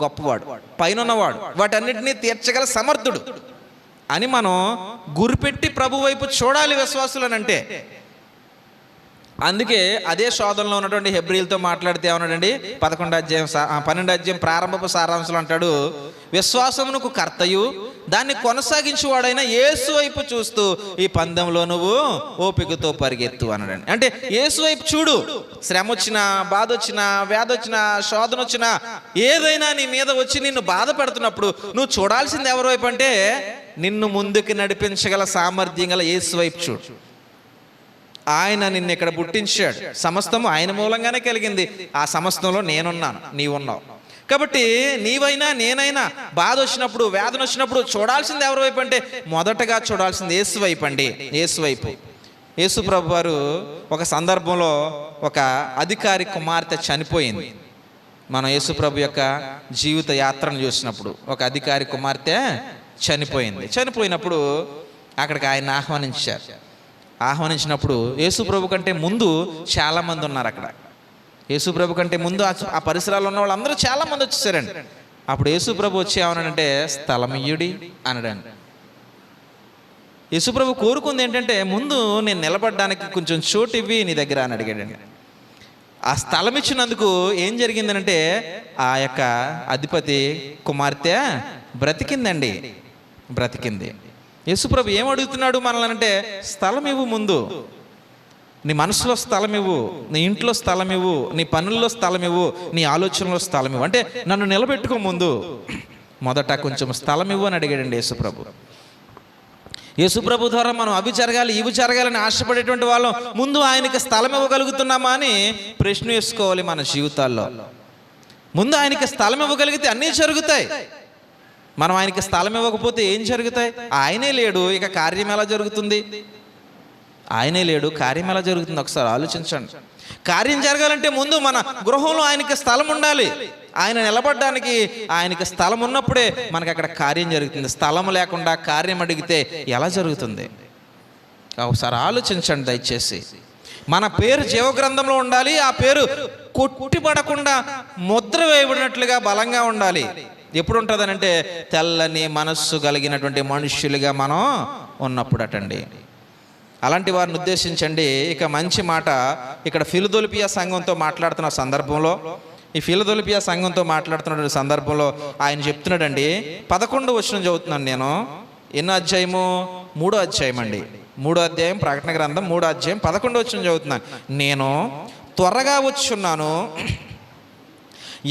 గొప్పవాడు, పైనున్నవాడు, వాటన్నిటినీ తీర్చగల సమర్థుడు అని మనం గురిపెట్టి ప్రభు వైపు చూడాలి విశ్వాసులనంటే. అందుకే అదే శోధనలో ఉన్నటువంటి హెబ్రీలతో మాట్లాడితే ఏమన్నాడండి? 12 అధ్యాయం ప్రారంభపు సారాంశంలో అంటాడు, విశ్వాసమునకు కర్తయు దాన్ని కొనసాగించేవాడైన యేసు వైపు చూస్తూ ఈ పందెంలో నువ్వు ఓపికతో పరిగెత్తు అన్నాడండి. అంటే యేసు వైపు చూడు. శ్రమ వచ్చినా, బాధ వచ్చినా, వ్యాధి వచ్చినా, శోధన వచ్చినా, ఏదైనా నీ మీద వచ్చి నిన్ను బాధ పెడుతున్నప్పుడు నువ్వు చూడాల్సింది ఎవరి వైపు అంటే నిన్ను ముందుకు నడిపించగల సామర్థ్యం గల యేసు వైపు చూడు. ఆయన నిన్ను ఇక్కడ పుట్టించాడు, సమస్తము ఆయన మూలంగానే కలిగింది, ఆ సమస్తంలో నేనున్నాను, నీవున్నావు. కాబట్టి నీవైనా నేనైనా బాధ వచ్చినప్పుడు, వేదన వచ్చినప్పుడు చూడాల్సింది ఎవరి వైపు అంటే మొదటగా చూడాల్సింది యేసు వైపు అండి, యేసు వైపు. యేసు ప్రభు వారు ఒక సందర్భంలో ఒక అధికారి కుమార్తె చనిపోయింది. మనం యేసు ప్రభు యొక్క జీవిత యాత్రను చూసినప్పుడు ఒక అధికారి కుమార్తె చనిపోయినప్పుడు అక్కడికి ఆయన ఆహ్వానించినప్పుడు యేసు ప్రభు కంటే ముందు చాలామంది ఉన్నారు అక్కడ. యేసు ప్రభు కంటే ముందు ఆ పరిసరాల్లో ఉన్న వాళ్ళందరూ చాలామంది వచ్చేసారండి. అప్పుడు యేసు ప్రభు వచ్చి ఏమన్నాడంటే స్థలమియ్యుడి అనడండి. యేసు ప్రభు కోరుకుంది ఏంటంటే ముందు నేను నిలబడడానికి కొంచెం చోటు ఇవ్వి నీ దగ్గర అని అడిగాడండి. ఆ స్థలం ఇచ్చినందుకు ఏం జరిగిందనంటే ఆ యొక్క అధిపతి కుమార్తె బ్రతికింది. యేసుప్రభు ఏం అడుగుతున్నాడు మనల్ని అంటే స్థలం ఇవ్వు, ముందు నీ మనసులో స్థలం ఇవ్వు, నీ ఇంట్లో స్థలం ఇవ్వు, నీ పనుల్లో స్థలం ఇవ్వు, నీ ఆలోచనలో స్థలం ఇవ్వు, అంటే నన్ను నిలబెట్టుకో ముందు, మొదట కొంచెం స్థలం ఇవ్వు అని అడిగాడండి యేసుప్రభు ద్వారా మనం అవి జరగాలి ఇవి జరగాలని ఆశపడేటువంటి వాళ్ళం ముందు ఆయనకి స్థలం ఇవ్వగలుగుతున్నామా అని ప్రశ్న వేసుకోవాలి మన జీవితాల్లో. ముందు ఆయనకి స్థలం ఇవ్వగలిగితే అన్నీ జరుగుతాయి. మనం ఆయనకి స్థలం ఇవ్వకపోతే ఏం జరుగుతాయి? ఆయనే లేడు, ఇక కార్యం ఎలా జరుగుతుంది? ఆయనే లేడు, కార్యం ఎలా జరుగుతుంది? ఒకసారి ఆలోచించండి. కార్యం జరగాలంటే ముందు మన గృహంలో ఆయనకి స్థలం ఉండాలి. ఆయన నిలబడడానికి ఆయనకి స్థలం ఉన్నప్పుడే మనకి అక్కడ కార్యం జరుగుతుంది. స్థలం లేకుండా కార్యం అడిగితే ఎలా జరుగుతుంది? ఒకసారి ఆలోచించండి దయచేసి. మన పేరు జీవగ్రంథంలో ఉండాలి. ఆ పేరు కొట్టిపడకుండా ముద్ర వేయబడినట్లుగా బలంగా ఉండాలి. ఎప్పుడు ఉంటుందనంటే తెల్లని మనస్సు కలిగినటువంటి మనుష్యులుగా మనం ఉన్నప్పుడు అటండి. అలాంటి వారిని ఉద్దేశించండి. ఇక మంచి మాట ఇక్కడ ఫిలదెల్ఫియా సంఘంతో మాట్లాడుతున్న సందర్భంలో, ఈ ఫిలదెల్ఫియా సంఘంతో మాట్లాడుతున్న సందర్భంలో ఆయన చెప్తున్నాడండి. 11వ వచనం చదువుతున్నాను నేను. ఎన్నో అధ్యాయము? 3వ అధ్యాయం అండి. 3వ అధ్యాయం ప్రకటన గ్రంథం 3వ అధ్యాయం 11వ వచనం చదువుతున్నాను. నేను త్వరగా వచ్చున్నాను,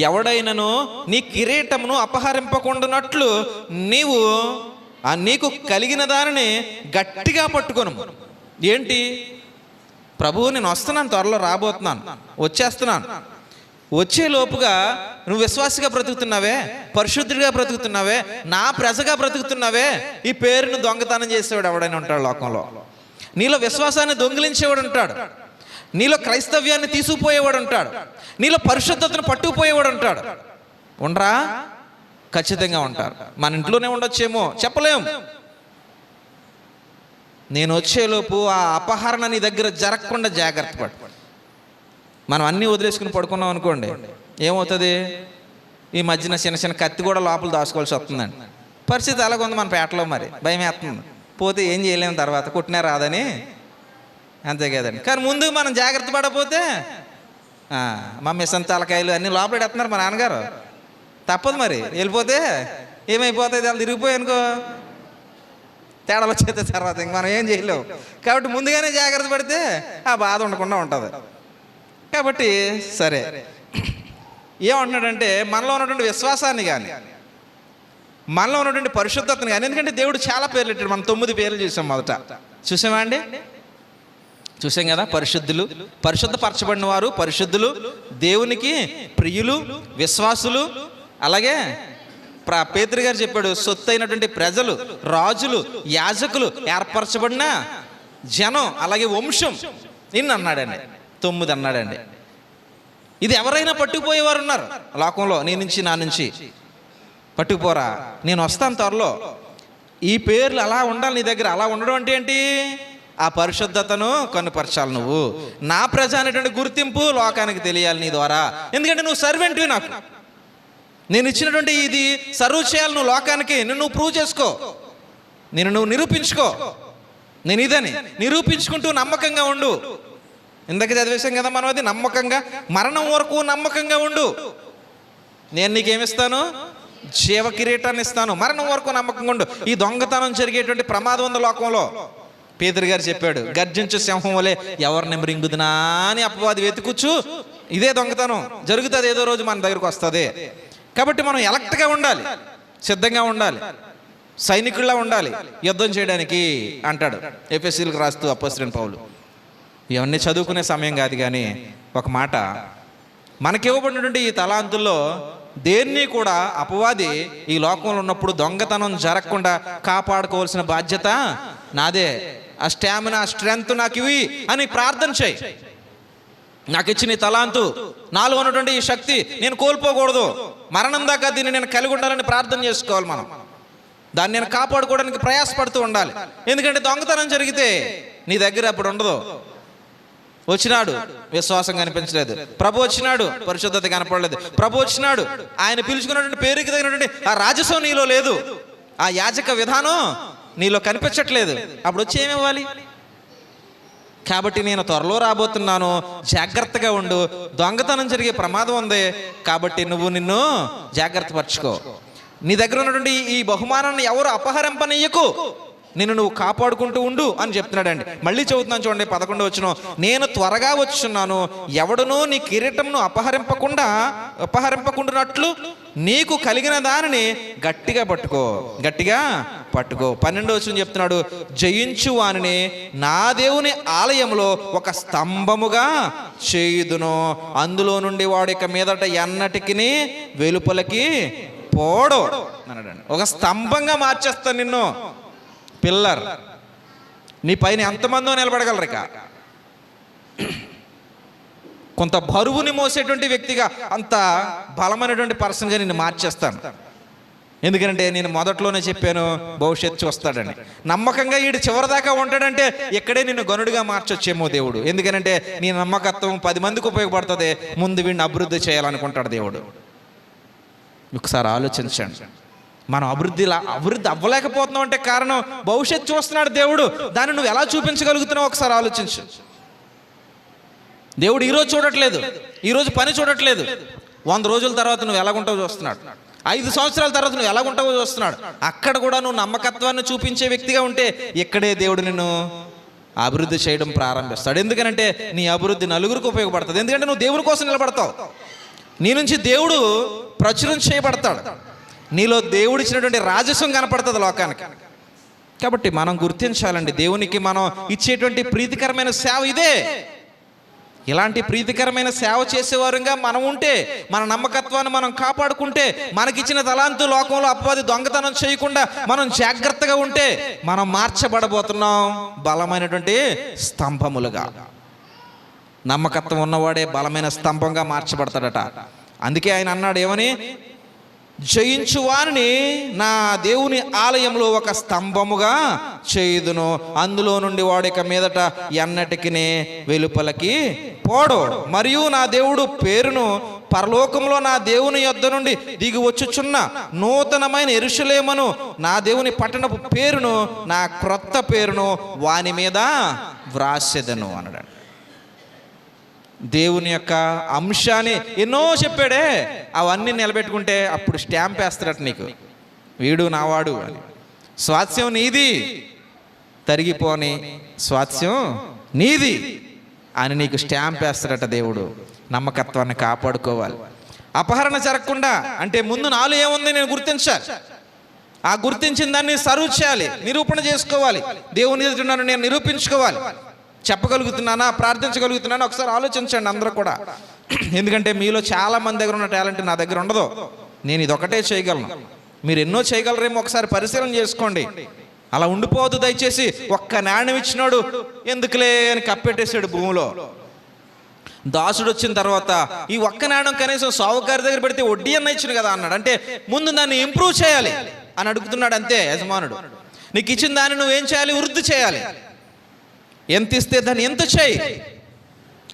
ఎవడైనను నీ కిరీటమును అపహరింపకుండానట్లు నీకు కలిగిన దానిని గట్టిగా పట్టుకొను. ఏంటి? ప్రభువు నేను వస్తున్నాను, త్వరలో రాబోతున్నాను, వచ్చేస్తున్నాను. వచ్చే లోపుగా నువ్వు విశ్వాసిగా బ్రతుకుతున్నావే, పరిశుద్ధుడిగా బ్రతుకుతున్నావే, నా ప్రజగా బ్రతుకుతున్నావే, ఈ పేరును దొంగతనం చేసేవాడు ఎవడైనా ఉంటాడు లోకంలో. నీలో విశ్వాసాన్ని దొంగిలించేవాడు ఉంటాడు, నీలో క్రైస్తవ్యాన్ని తీసుకుపోయేవాడు ఉంటాడు, నీలో పరిశుద్ధతను పట్టుకుపోయేవాడు ఉంటాడు. ఉండరా? ఖచ్చితంగా ఉంటారు. మన ఇంట్లోనే ఉండొచ్చేమో, చెప్పలేం. నేను వచ్చేలోపు ఆ అపహరణ నీ దగ్గర జరగకుండా జాగ్రత్త పడు. మనం అన్నీ వదిలేసుకుని పడుకున్నాం అనుకోండి, ఏమవుతుంది? ఈ మధ్యన చిన్న కత్తి కూడా లోపల దాచుకోవాల్సి వస్తుందండి. పరిస్థితి అలాగుంది మన పేటలో. మరి భయం వేస్తుంది, పోతే ఏం చేయలేము, తర్వాత కొట్టినా రాదని, అంతే కదండి. కానీ ముందు మనం జాగ్రత్త పడకపోతే మా మిషన్ తలకాయలు అన్నీ లోపలెడుతున్నారు మా నాన్నగారు, తప్పదు. మరి వెళ్ళిపోతే ఏమైపోతుంది? వాళ్ళు తిరిగిపోయి అనుకో, తేడాలు వచ్చేస్తే తర్వాత ఇంక మనం ఏం చేయలేవు. కాబట్టి ముందుగానే జాగ్రత్త పడితే ఆ బాధ ఉండకుండా ఉంటుంది. కాబట్టి సరే, ఏమంటున్నాడంటే మనలో ఉన్నటువంటి విశ్వాసాన్ని కానీ, మనలో ఉన్నటువంటి పరిశుద్ధతను కానీ, ఎందుకంటే దేవుడు చాలా పేర్లు పెట్టాడు. మనం 9 పేర్లు చూసాం. మొదట చూసామా అండి? చూసాం కదా. పరిశుద్ధులు, పరిశుద్ధపరచబడిన వారు, పరిశుద్ధులు, దేవునికి ప్రియులు, విశ్వాసులు, అలాగే పేతురు గారు చెప్పాడు సొత్తు అయినటువంటి ప్రజలు, రాజులు, యాజకులు, ఏర్పరచబడిన జనం, అలాగే వంశం. ఇన్ని అన్నాడండి, 9 అన్నాడండి. ఇది ఎవరైనా పట్టుకుపోయేవారు ఉన్నారు లోకంలో. నీ నుంచి నా నుంచి పట్టుకుపోరా, నేను వస్తాను త్వరలో. ఈ పేర్లు అలా ఉండాలి నీ దగ్గర. అలా ఉండడం అంటే ఏంటి? ఆ పరిశుద్ధతను కనుపరచాలి. నువ్వు నా ప్రజ అనేటువంటి గుర్తింపు లోకానికి తెలియాలి నీ ద్వారా. ఎందుకంటే నువ్వు సర్వెంట్వి. నాకు నేను ఇచ్చినటువంటి ఇది సర్వ్ చేయాలి నువ్వు లోకానికి. నువ్వు ప్రూవ్ చేసుకో, నువ్వు నిరూపించుకో. నేను ఇదని నిరూపించుకుంటూ నమ్మకంగా ఉండు. ఇందాక చదివేశాం కదా మనం, అది నమ్మకంగా మరణం వరకు నమ్మకంగా ఉండు. నేను నీకేమిస్తాను? జీవ కిరీటాన్ని ఇస్తాను. మరణం వరకు నమ్మకంగా ఉండు. ఈ దొంగతనం జరిగేటువంటి ప్రమాదం ఉంది లోకంలో. పేతురు గారు చెప్పాడు, గర్జించు సింహం వలె ఎవరిని మృంగుదునా అని అపవాది వెతుకుచ్చు. ఇదే దొంగతనం జరుగుతుంది, ఏదో రోజు మన దగ్గరకు వస్తుంది. కాబట్టి మనం ఎలక్ట్గా ఉండాలి, సిద్ధంగా ఉండాలి, సైనికుల్లా ఉండాలి యుద్ధం చేయడానికి అంటాడు ఎఫెసీయులకు రాస్తూ అపోస్తలుడైన పౌలు. ఇవన్నీ చదువుకునే సమయం కాదు, కానీ ఒక మాట, మనకివ్వబడినటువంటి ఈ తలాంతుల్లో దేన్ని కూడా అపవాది ఈ లోకంలో ఉన్నప్పుడు దొంగతనం జరగకుండా కాపాడుకోవాల్సిన బాధ్యత నాదే. ఆ స్టామినా, ఆ స్ట్రెంగ్త్ నాకు ఇవి అని ప్రార్థన చేయి. నాకు ఇచ్చిన ఈ తలాంతు, నాలో ఉన్నటువంటి ఈ శక్తి నేను కోల్పోకూడదు. మరణం దాకా దీన్ని నేను కలిగి ఉండాలని ప్రార్థన చేసుకోవాలి. మనం దాన్ని నేను కాపాడుకోవడానికి ప్రయాసపడుతూ ఉండాలి. ఎందుకంటే దొంగతనం జరిగితే నీ దగ్గర అప్పుడు ఉండదు. వచ్చినాడు, విశ్వాసం కనిపించలేదు. ప్రభు వచ్చినాడు, పరిశుద్ధత కనపడలేదు. ప్రభు వచ్చినాడు, ఆయన పిలుచుకున్నటువంటి పేరుకి తగినటువంటి ఆ రాజసం నీలో లేదు, ఆ యాజక విధానం నీలో కనిపించట్లేదు. అప్పుడు వచ్చి ఏమివ్వాలి? కాబట్టి నేను త్వరలో రాబోతున్నాను, జాగ్రత్తగా ఉండు. దొంగతనం జరిగే ప్రమాదం ఉంది, కాబట్టి నిన్ను జాగ్రత్త పరచుకో. నీ దగ్గర ఉన్నటువంటి ఈ బహుమానాన్ని ఎవరు అపహరింపనీయకు, నువ్వు కాపాడుకుంటూ ఉండు అని చెప్తున్నాడండి. మళ్ళీ చదువుతున్నాను చూడండి, 11వ వచనం. నేను త్వరగా వచ్చున్నాను, ఎవడునూ నీ కిరీటంను అపహరింపకుండానట్లు నీకు కలిగిన దానిని గట్టిగా పట్టుకో. 12వ వచనం చెప్తున్నాడు, జయించు వానిని నా దేవుని ఆలయంలో ఒక స్తంభముగా చేయుదును, అందులో నుండి వాడి ఇక మీదట ఎన్నటికి వెలుపలకి పోడు అన్నాడండి. ఒక స్తంభంగా మార్చేస్తాను నిన్ను. పిల్లర్, నీ పైన ఎంతమందో నిలబడగలరు. ఇక కొంత బరువుని మోసేటువంటి వ్యక్తిగా, అంత బలమైనటువంటి పర్సన్గా నిన్ను మార్చేస్తాను. ఎందుకంటే నేను మొదట్లోనే చెప్పాను, భవిష్యత్తు వస్తాడని. నమ్మకంగా వీడు చివరిదాకా ఉంటాడంటే ఇక్కడే నిన్ను గనుడిగా మార్చొచ్చేమో దేవుడు. ఎందుకంటే నీ నమ్మకత్వం 10 మందికి ఉపయోగపడుతుంది. ముందు వీడిని అభివృద్ధి చేయాలనుకుంటాడు దేవుడు. ఒకసారి ఆలోచించండి. మనం అభివృద్ధి అవ్వలేకపోతున్నాం అంటే కారణం భవిష్యత్తు చూస్తున్నాడు దేవుడు. దాన్ని నువ్వు ఎలా చూపించగలుగుతున్నావు ఒకసారి ఆలోచించు. దేవుడు ఈరోజు చూడట్లేదు, ఈరోజు పని చూడట్లేదు. 100 రోజుల తర్వాత నువ్వు ఎలాగుంటావో చూస్తున్నాడు. 5 సంవత్సరాల తర్వాత నువ్వు ఎలాగుంటావో చూస్తున్నాడు. అక్కడ కూడా నువ్వు నమ్మకత్వాన్ని చూపించే వ్యక్తిగా ఉంటే ఇక్కడే దేవుడు నిన్ను అభివృద్ధి చేయడం ప్రారంభిస్తాడు. ఎందుకంటే నీ అభివృద్ధి నలుగురికి ఉపయోగపడుతుంది. ఎందుకంటే నువ్వు దేవుని కోసం నిలబడతావు. నీ నుంచి దేవుడు ప్రచురం చేయబడతాడు. నీలో దేవుడిచ్చినటువంటి రాజసం కనపడుతుంది లోకానికి. కాబట్టి మనం గుర్తించాలండి, దేవునికి మనం ఇచ్చేటువంటి ప్రీతికరమైన సేవ ఇదే. ఇలాంటి ప్రీతికరమైన సేవ చేసేవారుగా మనం ఉంటే, మన నమ్మకత్వాన్ని మనం కాపాడుకుంటే, మనకిచ్చిన తలాంతు లోకంలో అపవాది దొంగతనం చేయకుండా మనం జాగ్రత్తగా ఉంటే, మనం మార్చబడబోతున్నాం బలమైనటువంటి స్తంభములుగా. నమ్మకత్వం ఉన్నవాడే బలమైన స్తంభంగా మార్చబడతాడట. అందుకే ఆయన అన్నాడు ఏమని, జయించు వారిని నా దేవుని ఆలయంలో ఒక స్తంభముగా చేయుదును, అందులో నుండి వాడిక మీదట ఎన్నటికి వెలుపలకి పోడు. మరియు నా దేవుడు పేరును పరలోకంలో నా దేవుని యొద్ద నుండి దిగి వచ్చుచున్న నూతనమైన యెరూషలేమును, నా దేవుని పట్టణపు పేరును, నా క్రొత్త పేరును వాని మీద వ్రాసెదను అన్నాడు. దేవుని యొక్క అంశాన్ని ఎన్నో చెప్పాడే, అవన్నీ నిలబెట్టుకుంటే అప్పుడు స్టాంప్ వేస్తాడట నీకు, వీడు నావాడు అని. స్వాస్థ్యం నీది, తరిగిపోని స్వాస్థ్యం నీది అని నీకు స్టాంప్ వేస్తాడట దేవుడు. నమ్మకత్వాన్ని కాపాడుకోవాలి. అపహరణ జరగకుండా అంటే ముందు నాలో ఏముంది నేను గుర్తించాలి. ఆ గుర్తించిన దాన్ని సర్వ్ చేయాలి, నిరూపణ చేసుకోవాలి. దేవుని ఎదుట నన్ను నేను నిరూపించుకోవాలి. చెప్పగలుగుతున్నానా, ప్రార్థించగలుగుతున్నానా? ఒకసారి ఆలోచించండి అందరూ కూడా. ఎందుకంటే మీలో చాలా మంది దగ్గర ఉన్న టాలెంట్ నా దగ్గర ఉండదు. నేను ఇదొకటే చేయగలను, మీరు ఎన్నో చేయగలరేమో ఒకసారి పరిశీలన చేసుకోండి. అలా ఉండిపోవద్దు దయచేసి. ఒక్క నాణ్యం ఇచ్చినాడు ఎందుకులే అని కప్పెట్టేశాడు భూమిలో. దాసుడు వచ్చిన తర్వాత ఈ ఒక్క నాణ్యం కనీసం సావుకారి దగ్గర పెడితే వడ్డీ అన్న ఇచ్చిన కదా అన్నాడు. అంటే ముందు దాన్ని ఇంప్రూవ్ చేయాలి అని అడుగుతున్నాడు అంతే యజమానుడు. నీకు ఇచ్చిన దాన్ని నువ్వేం చేయాలి? వృద్ధి చేయాలి. ఎంత ఇస్తే దాన్ని ఎంత చేయి.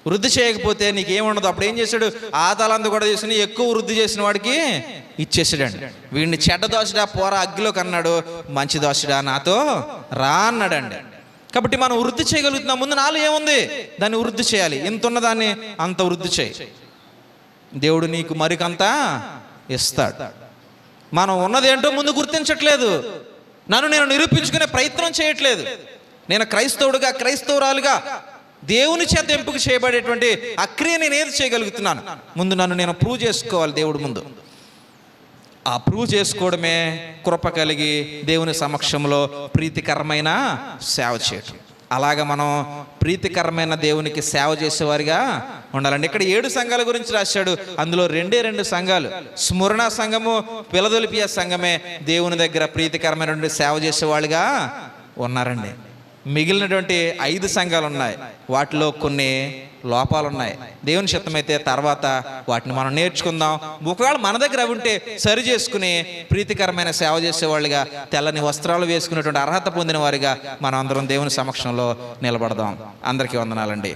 వృద్ధి చేయకపోతే నీకేముండదు. అప్పుడు ఏం చేశాడు? ఆ తలంతా కూడా తీసుకుని ఎక్కువ వృద్ధి చేసిన వాడికి ఇచ్చేసాడండి. వీడిని చెడ్డ దోషుడా పోరా అగ్గిలోకి అన్నాడు, మంచి దోషుడా నాతో రా అన్నాడండి. కాబట్టి మనం వృద్ధి చేయగలుగుతున్నాం. ముందు నాలో ఏముంది దాన్ని వృద్ధి చేయాలి. ఎంత ఉన్నదాన్ని అంత వృద్ధి చేయి, దేవుడు నీకు మరికంతా ఇస్తాడు. మనం ఉన్నదేంటో ముందు గుర్తించట్లేదు, నన్ను నేను నిరూపించుకునే ప్రయత్నం చేయట్లేదు. నేను క్రైస్తవుడుగా, క్రైస్తవురాలుగా దేవుని చేత ఎంపిక చేయబడేటువంటి ఆ క్రియ నేను ఏది చేయగలుగుతున్నాను? ముందు నన్ను నేను ప్రూవ్ చేసుకోవాలి దేవుడి ముందు. ఆ ప్రూవ్ చేసుకోవడమే కృప కలిగి దేవుని సమక్షంలో ప్రీతికరమైన సేవ చేయటం. అలాగ మనం ప్రీతికరమైన దేవునికి సేవ చేసేవారిగా ఉండాలండి. ఇక్కడ 7 సంఘాల గురించి రాశాడు. అందులో 2 సంఘాలు, స్మరణ సంఘము, ఫిలదెల్ఫియా సంఘమే దేవుని దగ్గర ప్రీతికరమైనటువంటి సేవ చేసేవాళ్ళుగా ఉన్నారండి. మిగిలినటువంటి 5 సంఘాలు ఉన్నాయి, వాటిలో కొన్ని లోపాలు ఉన్నాయి. దేవుని చిత్తమైతే తర్వాత వాటిని మనం నేర్చుకుందాం. ఒకవేళ మన దగ్గర అవి ఉంటే సరి చేసుకుని ప్రీతికరమైన సేవ చేసేవాళ్ళుగా, తెల్లని వస్త్రాలు వేసుకునేటువంటి అర్హత పొందిన వారిగా మనం అందరం దేవుని సమక్షంలో నిలబడదాం. అందరికీ వందనాలండి.